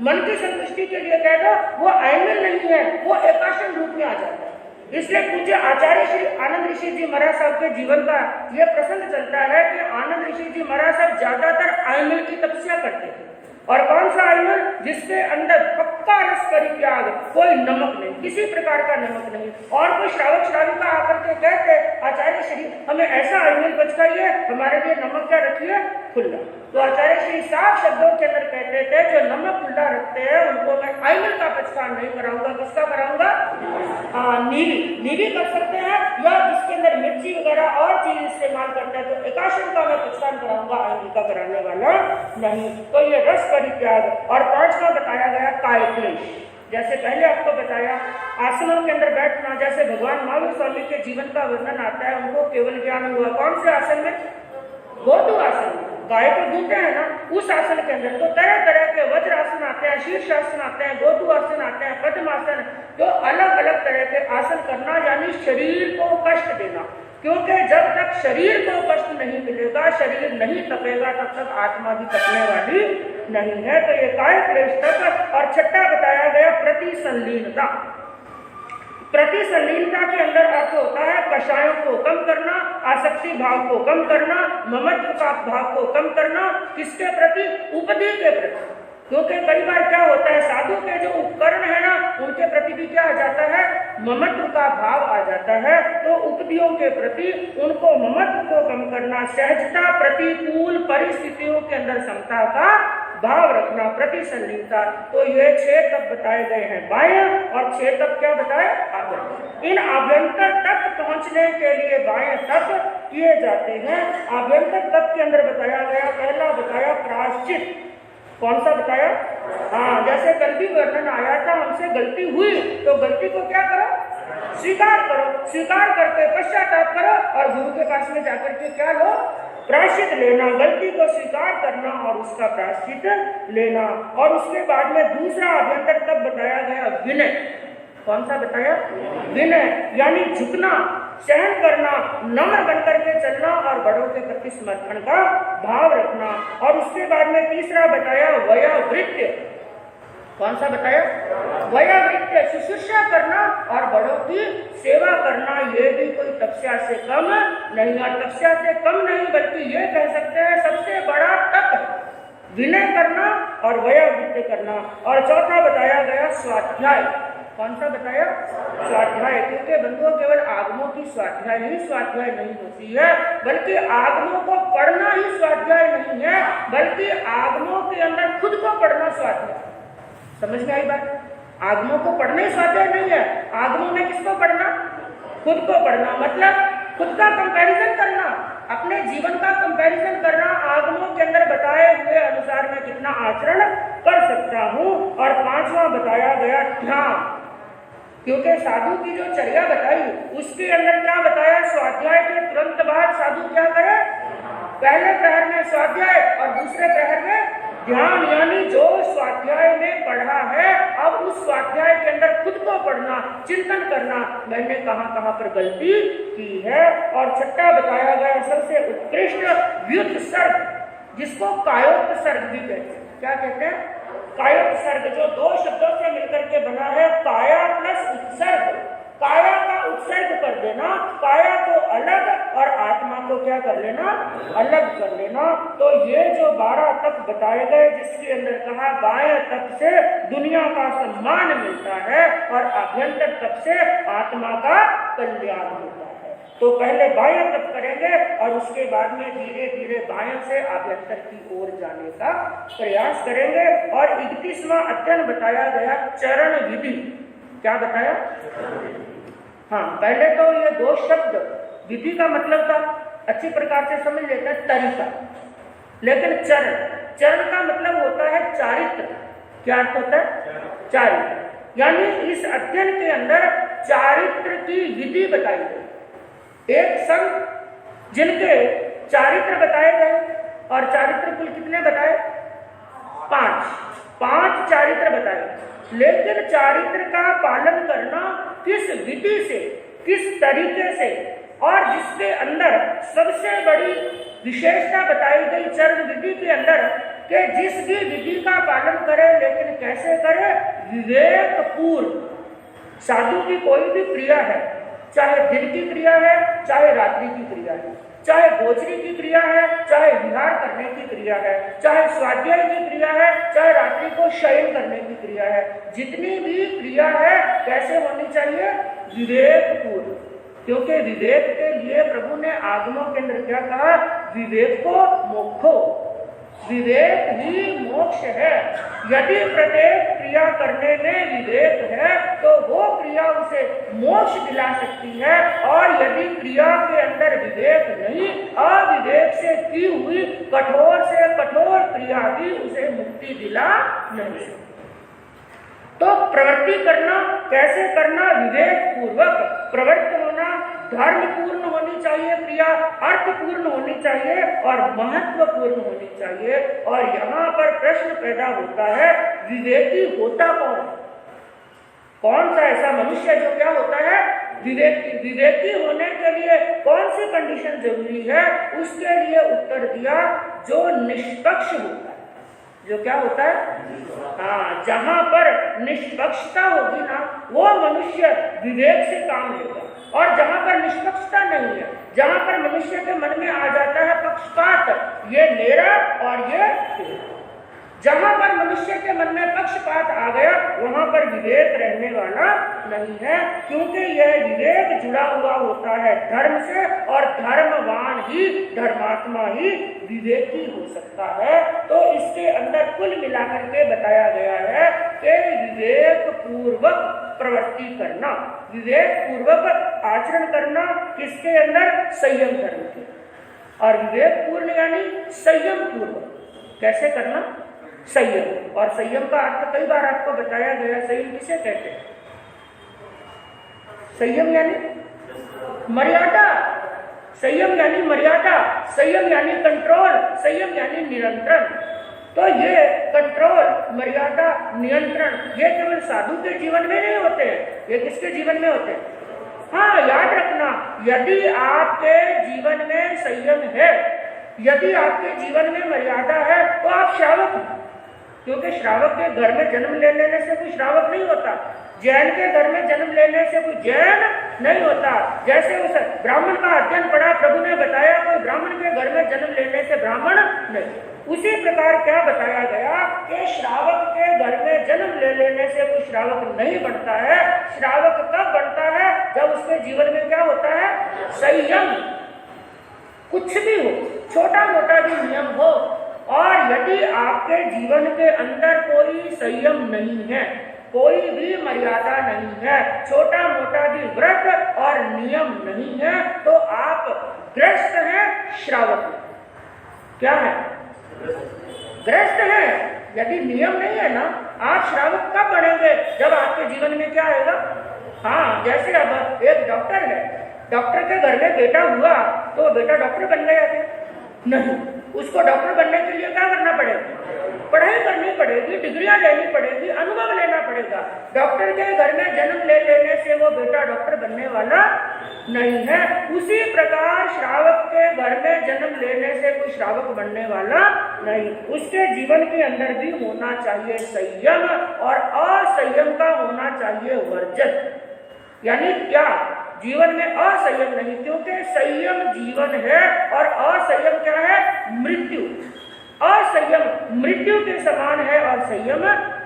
मन की संतुष्टि के लिए कह दो, वो आइमिल नहीं है, वो एकाशन रूप में आ जाता है। इसलिए पूज्य आचार्य श्री आनंद ऋषि जी महाराज साहब के जीवन का यह प्रसंग चलता है कि आनंद ऋषि जी महाराज साहब ज्यादातर आइमिल की तपस्या करते थे। और कौन सा आइमिल? जिसके अंदर पक्का रस परित्याग, कोई नमक नहीं, किसी प्रकार का नमक नहीं। और कोई श्रावक श्राविका आकर के कहते आचार्य श्री हमें ऐसा आइमिल बचकाइए, हमारे लिए नमक क्या रखिए? खुला। तो आचार्य श्री साफ शब्दों के अंदर कहते थे जो नमक खुला रखते हैं उनको मैं आइमिल का पचकान नहीं कराऊंगा। किसका कराऊंगा? नीली कर सकते हैं, या जिसके अंदर मिर्ची वगैरह और चीज इस्तेमाल करते हैं तो एकाशन का मैं पचकान कराऊंगा, आइमिल का कराने वाला नहीं। तो ये रस परित्याग। और 5वां बताया गया काय क्लेश। जैसे पहले आपको बताया आसनों के अंदर बैठना, जैसे भगवान महावीर स्वामी के जीवन का वर्णन आता है, उनको केवल ज्ञान हुआ कौन से आसन में? गोतु आसन। गाय को दूते हैं ना, उस आसन के अंदर तो तरह तरह के वज्र आसन आते हैं, शीर्षासन आते हैं, गोतु आसन आते हैं, पद्मासन। तो अलग अलग तरह के आसन करना, यानी शरीर को कष्ट देना। क्योंकि जब तक शरीर को कष्ट नहीं मिलेगा, शरीर नहीं तपेगा, तब तक आत्मा भी तपने वाली नहीं है। तो ये काय क्लेश तप। और 6वां बताया गया प्रतिसंलीनता। प्रतिसंलीनता के अंदर अर्थ होता है कषायों को कम करना, आसक्ति भाव को कम करना, ममत्व का भाव को कम करना। किसके प्रति? उपदेश के प्रति। क्योंकि कई बार क्या होता है, साधु के जो उपकरण है ना, उनके प्रति भी क्या आ जाता है? ममत्व का भाव आ जाता है। तो उपदियों के प्रति उनको ममत्व को कम करना, सहजता, प्रतिकूल परिस्थितियों के अंदर समता का भाव रखना, प्रतिसंलीनता। तो ये 6 तप बताए गए हैं बाह्य, और 6 तप क्या बताए? आभ्यंतर। इन आभ्यंतर तक पहुंचने के लिए बाह्य तप किए जाते हैं। आभ्यंतर तप के अंदर बताया गया, पहला बताया प्रायश्चित। कौन सा बताया? हाँ, जैसे कल भी वर्णन आया था, हमसे गलती हुई तो गलती को क्या करो? स्वीकार करो। स्वीकार करके पश्चाताप करो और गुरु के पास में जाकर के क्या लो? प्रायश्चित लेना। गलती को स्वीकार करना और उसका प्रायश्चित लेना। और उसके बाद में दूसरा अभ्यंतर तब बताया गया विनय। कौन सा बताया? विनय, यानी झुकना, सहन करना, नम्र बनकर के चलना और बड़ों के प्रति समर्पण का भाव रखना। और उसके बाद में तीसरा बताया वयोवृत्य। कौन सा बताया? वयोवृत्य, शुश्रूषा करना और बड़ों की सेवा करना। ये भी कोई तपस्या से कम नहीं, और तपस्या से कम नहीं बल्कि ये कह सकते हैं सबसे बड़ा तप विनय करना और वयोवृत्य करना। और चौथा बताया गया स्वाध्याय। कौन सा बताया? स्वाध्याय। क्योंकि बंधुओं केवल आगमों की स्वाध्याय ही स्वाध्याय नहीं होती है, बल्कि आगमों को पढ़ना ही स्वाध्याय नहीं है, बल्कि आगमों के अंदर खुद को पढ़ना स्वाध्याय। समझ में आई बात? आगमों को पढ़ना ही स्वाध्याय नहीं है। आगमों में किसको पढ़ना? खुद को पढ़ना। मतलब खुद का कंपैरिजन करना, अपने जीवन का कंपैरिजन करना, आगमों के अंदर बताए हुए अनुसार मैं कितना आचरण कर सकता हूँ। और 5वां बताया गया ध्यान। क्योंकि साधु की जो चर्या बताई उसके अंदर क्या बताया? स्वाध्याय के तुरंत बाद साधु क्या करे? पहले प्रहर में स्वाध्याय और दूसरे प्रहर में ध्यान यानी जो स्वाध्याय में पढ़ा है, अब उस स्वाध्याय के अंदर खुद को पढ़ना, चिंतन करना, मैंने कहाँ कहाँ पर गलती की है। और छठा बताया गया सबसे उत्कृष्ट व्युत सर्ग, जिसको कायोक्त सर्ग भी कहते हैं। क्या कहते हैं? कायोक्त सर्ग, जो दो शब्दों से मिलकर के बना है, काया प्लस उत्सर्ग। काया का उत्सर्ग कर देना, काया को अलग और आत्मा को क्या कर लेना? अलग कर लेना। तो ये जो 12 तप बताए गए, जिसके अंदर कहा बाह्य तप से दुनिया का सम्मान मिलता है और आभ्यंतर तप से आत्मा का कल्याण होता है। तो पहले बाह्य तप करेंगे और उसके बाद में धीरे धीरे बाह्य से आभ्यंतर की ओर जाने का प्रयास करेंगे। और 31वां अध्ययन बताया गया चरण विधि। क्या बताया? हाँ, पहले तो ये दो शब्द विधि का मतलब था अच्छी प्रकार से समझ लेते हैं, तरीका। लेकिन चरण का मतलब होता है चारित्र। क्या अर्थ होता है? चारित्र। यानी इस अध्ययन के अंदर चारित्र की विधि बताई गई। एक संत जिनके चारित्र बताए गए, और चारित्र कुल कितने बताए? 5 चारित्र बताए। लेकिन चारित्र का पालन करना किस विधि से, किस तरीके से, और जिसके अंदर सबसे बड़ी विशेषता बताई गई चरण विधि के अंदर कि जिस भी विधि का पालन करे, लेकिन कैसे करे? विवेक पूर्ण। साधु की कोई भी क्रिया है, चाहे दिन की क्रिया है, चाहे रात्रि की क्रिया है, चाहे गोचरी की क्रिया है, चाहे विहार करने की क्रिया है, चाहे स्वाध्याय की क्रिया है, चाहे रात्रि को शयन करने की क्रिया है, जितनी भी क्रिया है कैसे होनी चाहिए? विवेक पूर्ण। क्योंकि विवेक के लिए प्रभु ने आगमों के अंदर क्या कहा? विवेक को मोक्षो। विवेक ही मोक्ष है। यदि प्रत्येक क्रिया करने में विवेक है तो वो क्रिया उसे मोक्ष दिला सकती है, और यदि क्रिया के अंदर विवेक नहीं, अविवेक से की हुई कठोर से कठोर क्रिया भी उसे मुक्ति दिला नहीं सकती। तो प्रवृत्ति करना कैसे करना? विवेक पूर्वक। प्रवृत्त होना धर्म पूर्ण होनी चाहिए, क्रिया अर्थ पूर्ण होनी चाहिए और महत्वपूर्ण होनी चाहिए। और यहाँ पर प्रश्न पैदा होता है, विवेकी होता कौन? कौन सा ऐसा मनुष्य जो क्या होता है? विवेकी। विवेकी होने के लिए कौन सी कंडीशन जरूरी है? उसके लिए उत्तर दिया, जो निष्पक्ष होता है। जो क्या होता है? हाँ, जहां पर निष्पक्षता होगी ना, वो मनुष्य विवेक से काम लेगा। और जहां पर निष्पक्षता नहीं है, जहां पर मनुष्य के मन में आ जाता है पक्षपात, ये मेरा और ये तेरा, जहां पर मनुष्य के मन में पक्षपात आ गया, वहां पर विवेक रहने वाला नहीं है। क्योंकि यह विवेक जुड़ा हुआ होता है धर्म से, और धर्मवान ही, धर्मात्मा ही विवेकी हो सकता है। तो इसके अंदर कुल मिलाकर के बताया गया है कि विवेक पूर्वक प्रवृत्ति करना, विवेक पूर्वक आचरण करना, किसके अंदर? संयम धर्म के। और विवेक पूर्ण यानी संयम पूर्वक। कैसे करना? संयम। और संयम का अर्थ कई बार आपको बताया गया। संयम किसे कहते हैं? संयम यानी मर्यादा। संयम यानी मर्यादा, संयम यानी कंट्रोल, संयम यानी नियंत्रण। तो ये कंट्रोल, मर्यादा, नियंत्रण, ये केवल साधु के जीवन में नहीं होते हैं, ये किसके जीवन में होते हैं? हाँ, याद रखना, यदि आपके जीवन में संयम है, यदि आपके जीवन में मर्यादा है, तो आप श्रावक हैं। क्योंकि श्रावक के घर में जन्म ले लेने से कोई श्रावक नहीं होता, जैन के घर में जन्म लेने से कोई जैन नहीं होता। जैसे उस ब्राह्मण का अध्ययन पढ़ा, प्रभु ने बताया कोई ब्राह्मण के घर में जन्म लेने से ब्राह्मण नहीं। उसी प्रकार क्या बताया गया कि श्रावक के घर में जन्म ले लेने से कोई श्रावक नहीं बनता है। श्रावक कब बनता है? जब उसके जीवन में क्या होता है? संयम। कुछ भी हो, छोटा मोटा भी नियम हो। और यदि आपके जीवन के अंदर कोई संयम नहीं है, कोई भी मर्यादा नहीं है, छोटा मोटा भी व्रत और नियम नहीं है, तो आप ग्रस्त हैं, श्रावक। क्या है? ग्रस्त है। यदि नियम नहीं है ना, आप श्रावक कब बनेंगे? जब आपके जीवन में क्या आएगा? हाँ, जैसे अब एक डॉक्टर है, डॉक्टर के घर में बेटा हुआ तो बेटा डॉक्टर बन गया क्या? नहीं, उसको डॉक्टर बनने के लिए क्या करना पड़ेगा? पढ़ाई करनी पड़ेगी, डिग्रियां लेनी पड़ेगी, अनुभव लेना पड़ेगा। डॉक्टर के घर में जन्म ले लेने से वो बेटा डॉक्टर बनने वाला नहीं है। उसी प्रकार श्रावक के घर में जन्म लेने से कोई श्रावक बनने वाला नहीं। उसके जीवन के अंदर भी होना चाहिए संयम और असंयम का होना चाहिए वर्जन, यानी क्या जीवन में असंयम नहीं, क्योंकि संयम जीवन है और असंयम क्या है? मृत्यु। असंयम मृत्यु के समान है और संयम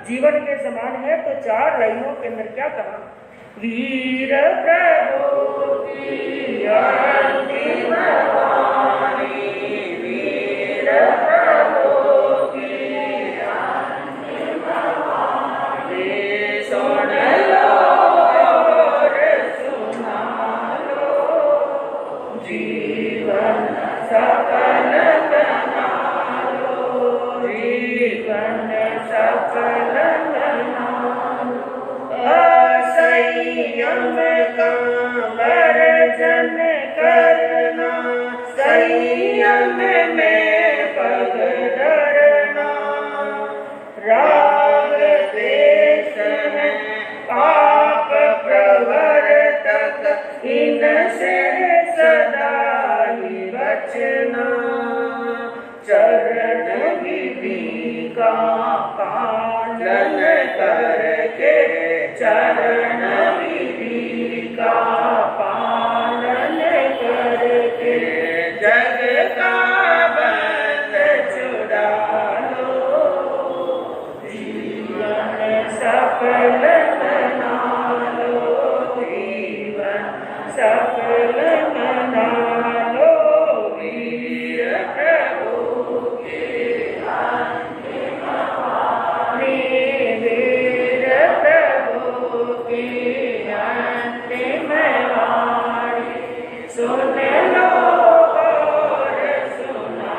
जीवन के समान है। तो 4 लाइनों के अंदर क्या कहा? वीर प्रभु की अंतिम वाणी, वीर प्रभु की अंतिम वाणी, सुन लो रे सुना लो, जीवन सफल बना लो, जीवन सफल बना लो। असंयम का वर्जन करना, संयम में पग धरना, राग द्वेष है पाप प्रवर्तक, इनसे सदा ही बचना, चरण विधि का पालन करके, चरण विधि का पालन करके, जग का बंध छुड़ा लो, जीवन सफल बना लो, जीवन सफल बना लो। वीर प्रभु के अंतिम वाणी, वीर प्रभु की अंतिम वाणी, सुन लो और सुना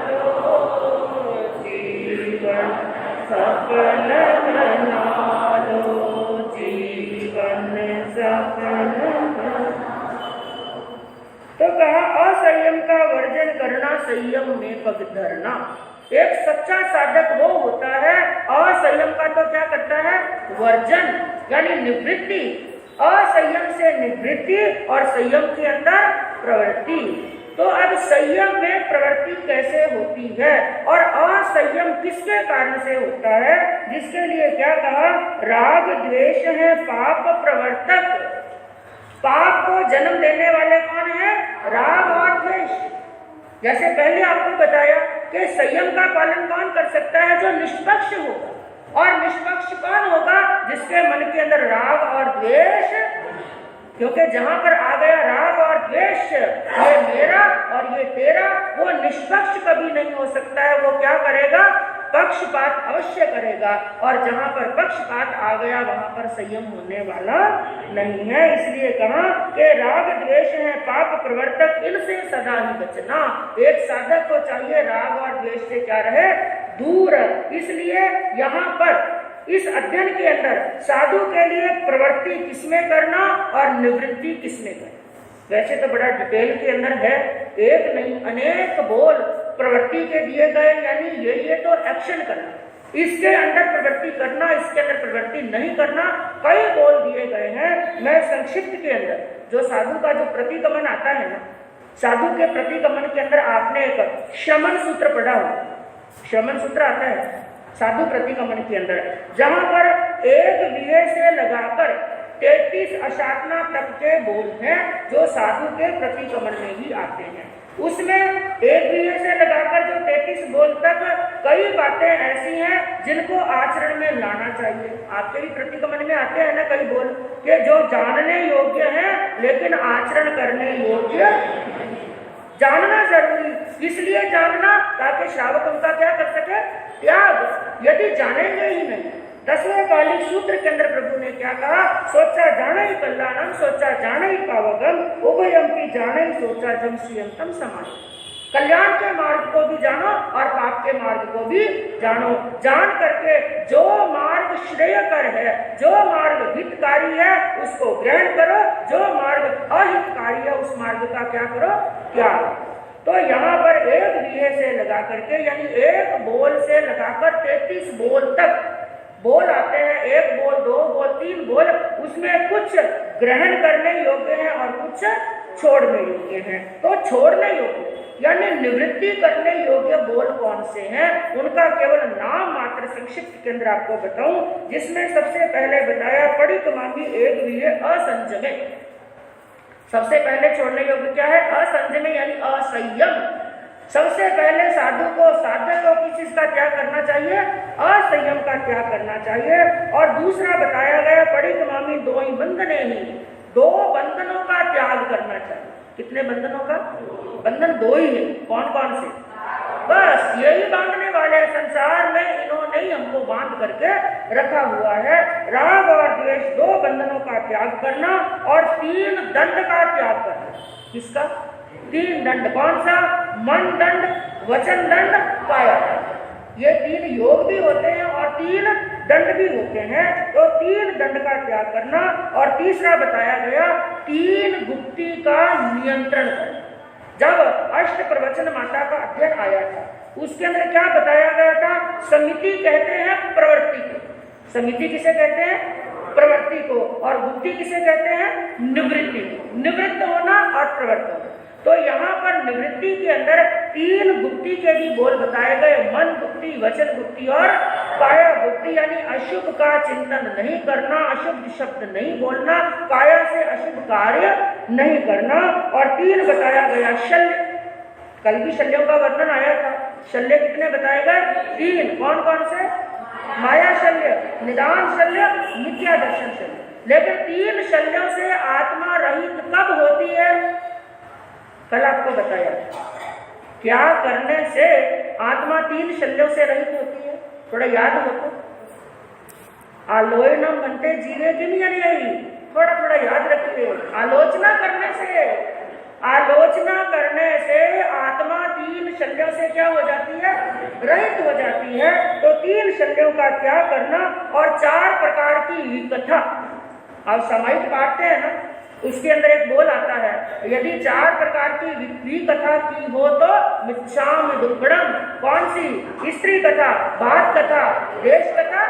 लो, जीवन सफल बना लो, जीवन सफल बना। तो कहा असंयम का वर्जन करना, संयम में पग धरना। एक सच्चा साधक वो होता है असंयम का तो क्या करता है? वर्जन, यानी निवृत्ति। असंयम से निवृत्ति और संयम के अंदर प्रवृत्ति। तो अब संयम में प्रवृत्ति कैसे होती है और असंयम किसके कारण से होता है? जिसके लिए क्या कहा? राग द्वेष है पाप प्रवर्तक। पाप को जन्म देने वाले कौन है? राग और द्वेष। जैसे पहले आपको बताया कि संयम का पालन कौन कर सकता है? जो निष्पक्ष होगा। और निष्पक्ष कौन होगा? जिसके मन के अंदर राग और द्वेष, क्योंकि जहां पर आ गया राग और द्वेष, ये मेरा और ये तेरा, वो निष्पक्ष कभी नहीं हो सकता है। वो क्या करेगा? पक्षपात अवश्य करेगा। और जहां पर पक्षपात आ गया वहां पर संयम होने वाला नहीं है। इसलिए कहा कि राग द्वेष है पाप प्रवर्तक, इनसे सदा ही बचना। एक साधक को चाहिए राग और द्वेष से क्या रहे? दूर। इसलिए यहाँ पर इस अध्ययन के अंदर साधु के लिए प्रवृत्ति किसमें करना और निवृत्ति किसमें करना, वैसे तो बड़ा डिटेल के अंदर है, एक नहीं अनेक बोल प्रवृत्ति के दिए गए, यानी ये तो एक्शन करना, इसके अंदर प्रवृत्ति करना, इसके अंदर प्रवृत्ति नहीं करना, कई बोल दिए गए हैं। मैं संक्षिप्त के अंदर जो साधु का जो प्रतिगमन आता है ना, साधु के प्रतिगमन के अंदर आपने एक शमन सूत्र पढ़ा हो, शमन सूत्र आता है साधु प्रतिगमन के अंदर, जहां पर एक विहे से लगाकर 33 अशाटना तक के बोल हैं जो साधु के प्रतिगमन में ही आते हैं। उसमें एक विहे से लगाकर जो 33 बोल तक कई बातें ऐसी हैं जिनको आचरण में लाना चाहिए। आपके भी प्रतिगमन में आते हैं ना कई बोल कि जो जानने योग्य हैं लेकिन आचरण करने योग्य। जानना जरूरी, इसलिए जानना ताकि श्रावक उनका क्या कर सके? त्याग। यदि जानेंगे ही नहीं, 10वें कालिक सूत्र के अंदर प्रभु ने क्या कहा? सोचा जाने ही कल्याणम, सोचा जाने ही पावगम, उभयम की जाने ही सोचा जम श्रियंतम समाज। कल्याण के मार्ग को भी जानो और पाप के मार्ग को भी जानो। जान करके जो मार्ग श्रेयकर है, जो मार्ग हितकारी है उसको ग्रहण करो, जो मार्ग अहितकारी है उस मार्ग का क्या करो? त्याग। तो यहाँ पर एक बीहे से लगा करके यानी एक बोल से लगाकर 33 बोल तक बोल आते हैं। एक बोल, दो बोल, तीन बोल, उसमें कुछ ग्रहण करने योग्य हैं और कुछ छोड़ने योग्य हैं। तो छोड़ने योग्य यानी निवृत्ति करने योग्य बोल कौन से हैं, उनका केवल नाम मात्र संक्षिप्त के अंदर आपको बताऊं, जिसमें सबसे पहले बताया पढ़ित मांगी एक भी है असंजमे। सबसे पहले छोड़ने योग्य क्या है? असंजमे यानी असंयम। सबसे पहले साधु को, साधक को किस चीज का त्याग करना चाहिए? असंयम का त्याग करना चाहिए। और दूसरा बताया गया पढ़ित मामी दो ही बंधने ही, दो बंधनों का त्याग करना चाहिए। कितने बंधनों का? बंधन दो ही है। कौन कौन से? बस यही बांधने वाले संसार में इन्होंने ही हमको बांध करके रखा हुआ है। राग और द्वेष, दो बंधनों का त्याग करना और 3 दंड का त्याग करना। किसका? 3 दंड। कौन सा? मन दंड, वचन दंड, काया दंड। ये 3 योग भी होते हैं और 3 दंड भी होते हैं। तो 3 दंड का त्याग करना। और तीसरा बताया गया 3 गुप्ती का नियंत्रण करना। जब अष्ट प्रवचन माता का अध्ययन आया था, उसके अंदर क्या बताया गया था? समिति कहते हैं प्रवृत्ति को। समिति किसे कहते हैं? प्रवृत्ति को। और गुप्ती किसे कहते हैं? निवृत्ति। निवृत्त होना और प्रवृत्त होना। तो यहाँ पर निवृत्ति के अंदर 3 गुप्ती के भी बोल बताए गए, मन गुप्ती, वचन गुप्ती और काया गुप्ती। यानी अशुभ का चिंतन नहीं करना, अशुभ शब्द नहीं बोलना, काया से अशुभ कार्य नहीं करना। और 3 बताया गया शल्य। कल भी शल्यों का वर्णन आया था। शल्य कितने बताए गए? 3। कौन कौन से? माया शल्य, निदान शल्य, मिथ्या दर्शन शल्य। लेकिन 3 शल्यों से आत्मा रहित कब होती है? कल आपको बताया क्या करने से आत्मा 3 शल्यों से रहित होती है, थोड़ा याद हो तो। आलोचना बनते जीवे की नहीं यही, थोड़ा थोड़ा याद रखिए। आलोचना करने से, आलोचना करने से आत्मा 3 शल्यों से क्या हो जाती है? रहित हो जाती है। तो 3 शल्यों का त्याग करना और 4 प्रकार की विकथा। आप सामायिक पाठते हैं ना, उसके अंदर एक बोल आता है, यदि 4 प्रकार की विकथा की हो तो मिच्छाम दुर्गुणम। कौन सी? स्त्री कथा, बात कथा, देश कथा,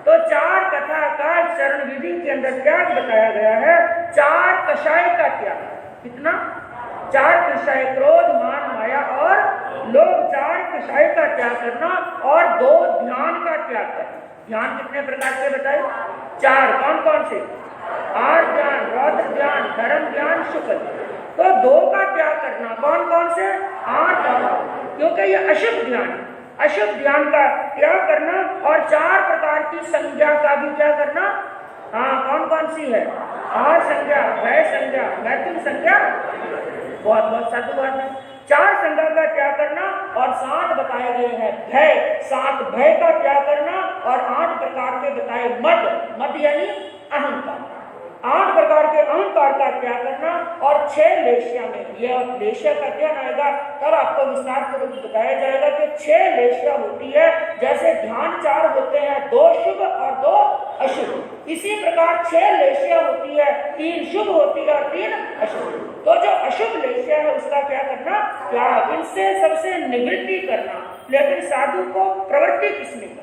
तो 4 कथा का चरण विधि के अंदर त्याग बताया गया है। 4 कषाय का त्याग। कितना? 4 कषाय, क्रोध, मान, माया और लोभ। 4 कषाय का त्याग करना और 2 ध्यान का त्याग करना। ध्यान कितने प्रकार के बताए? 4। कौन कौन से? आर्त ध्यान, रौद्र ध्यान, धर्म ध्यान, शुक्ल। तो 2 का त्याग करना। कौन कौन से? 8 ध्यान, क्योंकि ये अशुभ ध्यान, अशुभ ध्यान का त्याग करना। और 4 प्रकार की संज्ञा का भी क्या करना? हाँ, कौन कौन सी है? आहार संज्ञा, भय संज्ञा, मैथुन संज्ञा, बहुत बहुत साधुवाद है। 4 संज्ञा का त्याग करना और 7 बताए गए हैं भय। 7 भय का त्याग करना और 8 प्रकार के बताए मद। मद यानी अहंकार। 8 प्रकार के अहंकार का त्याग करना और 6 लेशिया में, यह लेशिया का अध्ययन आएगा तब आपको विस्तार पूर्वक बताया जाएगा कि 6 लेशिया होती है। जैसे ध्यान 4 होते हैं, 2 शुभ और 2 अशुभ, इसी प्रकार 6 लेशिया होती है, 3 शुभ होती है और 3 अशुभ। तो जो अशुभ लेशिया है उसका क्या करना? त्याग। इनसे सबसे निवृत्ति करना। लेकिन साधु को प्रवृत्ति किसने करना?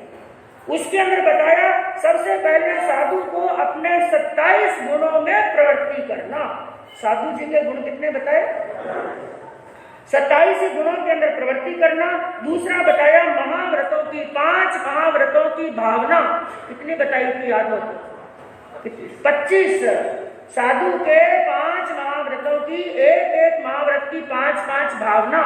उसके अंदर बताया सबसे पहले साधु को अपने 27 गुणों में प्रवृत्ति करना। साधु जी के गुण कितने बताए? 27 गुणों के अंदर प्रवृत्ति करना। दूसरा बताया महाव्रतों की, 5 महाव्रतों की भावना। कितनी बताई थी? याद हो तो 25। साधु के 5 महाव्रतों की, एक महाव्रत की 5 भावना।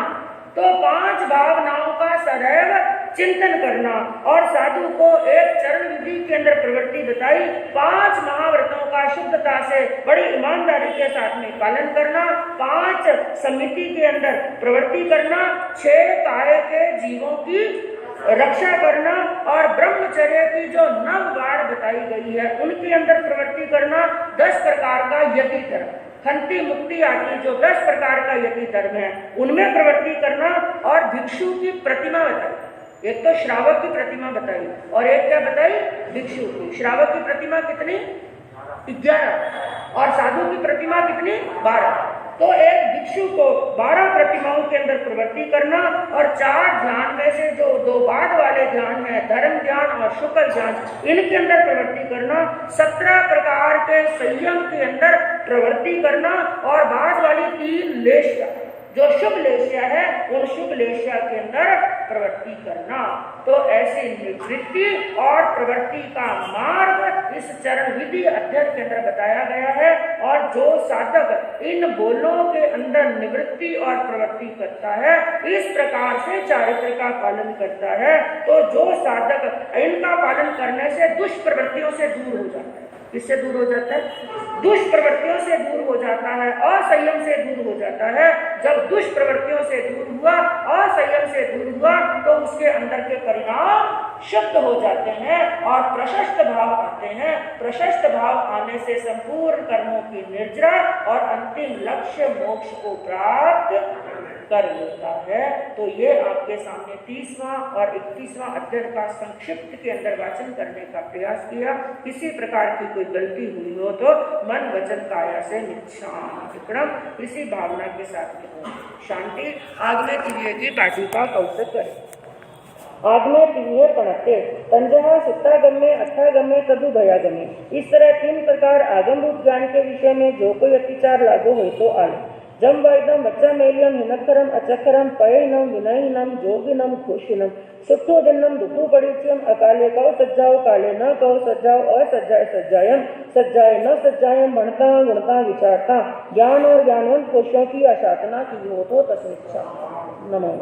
तो 5 भावनाओं का सदैव चिंतन करना। और साधु को एक चरण विधि के अंदर प्रवृत्ति बताई। 5 महाव्रतों का शुद्धता से बड़ी ईमानदारी के साथ में पालन करना। 5 समिति के अंदर प्रवृत्ति करना। 6 काय के जीवों की रक्षा करना और ब्रह्मचर्य की जो 9 वार बताई गई है उनके अंदर प्रवृत्ति करना। 10 प्रकार का यति धर्म, खंती मुक्ति आदि जो 10 प्रकार का यति धर्म है उनमें प्रवृत्ति करना। और भिक्षु की प्रतिमा बताई। एक तो श्रावक की प्रतिमा बताई और एक क्या बताई? भिक्षु की। श्रावक की प्रतिमा कितनी? 11 और साधु की प्रतिमा कितनी? 12। तो एक भिक्षु को 12 प्रतिमाओं के अंदर प्रवृत्ति करना और 4 ध्यान में से जो 2 बाद वाले ध्यान है, धर्म ध्यान और शुक्ल ध्यान, इनके अंदर प्रवृत्ति करना, 17 प्रकार के संयम के अंदर प्रवृत्ति करना और बाद वाली 3 लेश्या जो शुभ लेश्या है उन शुभ लेश्या के अंदर प्रवृत्ति करना। तो ऐसी निवृत्ति और प्रवृत्ति का मार्ग इस चरण विधि अध्ययन के अंदर बताया गया है। और जो साधक इन बोलों के अंदर निवृत्ति और प्रवृत्ति करता है, इस प्रकार से चारित्र का पालन करता है, तो जो साधक इनका पालन करने से दुष्प्रवृत्तियों से दूर हो जाता है। किससे दूर हो जाता है? दुष्प्रवृत्तियों से दूर हो जाता है, असंयम से दूर हो जाता है। जब दुष्प्रवृत्तियों से दूर हुआ, असंयम से दूर हुआ, तो उसके अंदर के परिणाम शुद्ध हो जाते हैं और प्रशस्त भाव आते हैं। प्रशस्त भाव आने से संपूर्ण कर्मों की निर्जरा और अंतिम लक्ष्य मोक्ष को प्राप्त कर लेता है। तो ये आपके सामने 30वां और 31वां अध्ययन का संक्षिप्त के अंदर वाचन करने का प्रयास किया। किसी प्रकार की कोई गलती हुई हो तो मन वचन काया से निक्षाम इसी भावना के साथ शांति आग्ने तिव्य की पाठी का कौशल करें। आग्ने तिव्य पढ़ते पंजहा सुत्तागम्य अठागम्य तदु भयागम्य। इस तरह 3 प्रकार आगम रूप ज्ञान के विषय में जो कोई अतिचार लागू हो तो आले। जम वाइदम वच्चामेल्यम हिनक्षरम अचक्षरम पयनम विनयनम जोगिनम खुशिनम सुट्ठो जन्नम दुटू परिचयम अकाले कौ सज्जाओ काले न कौ सज्जाओ असज्जाय सज्जायम सज्जाय न सज्जायम भणता गुणता विचारता ज्ञान और ज्ञानवंत पुरुषों की आशातना की हो तो तस्मिच्छा। नमो।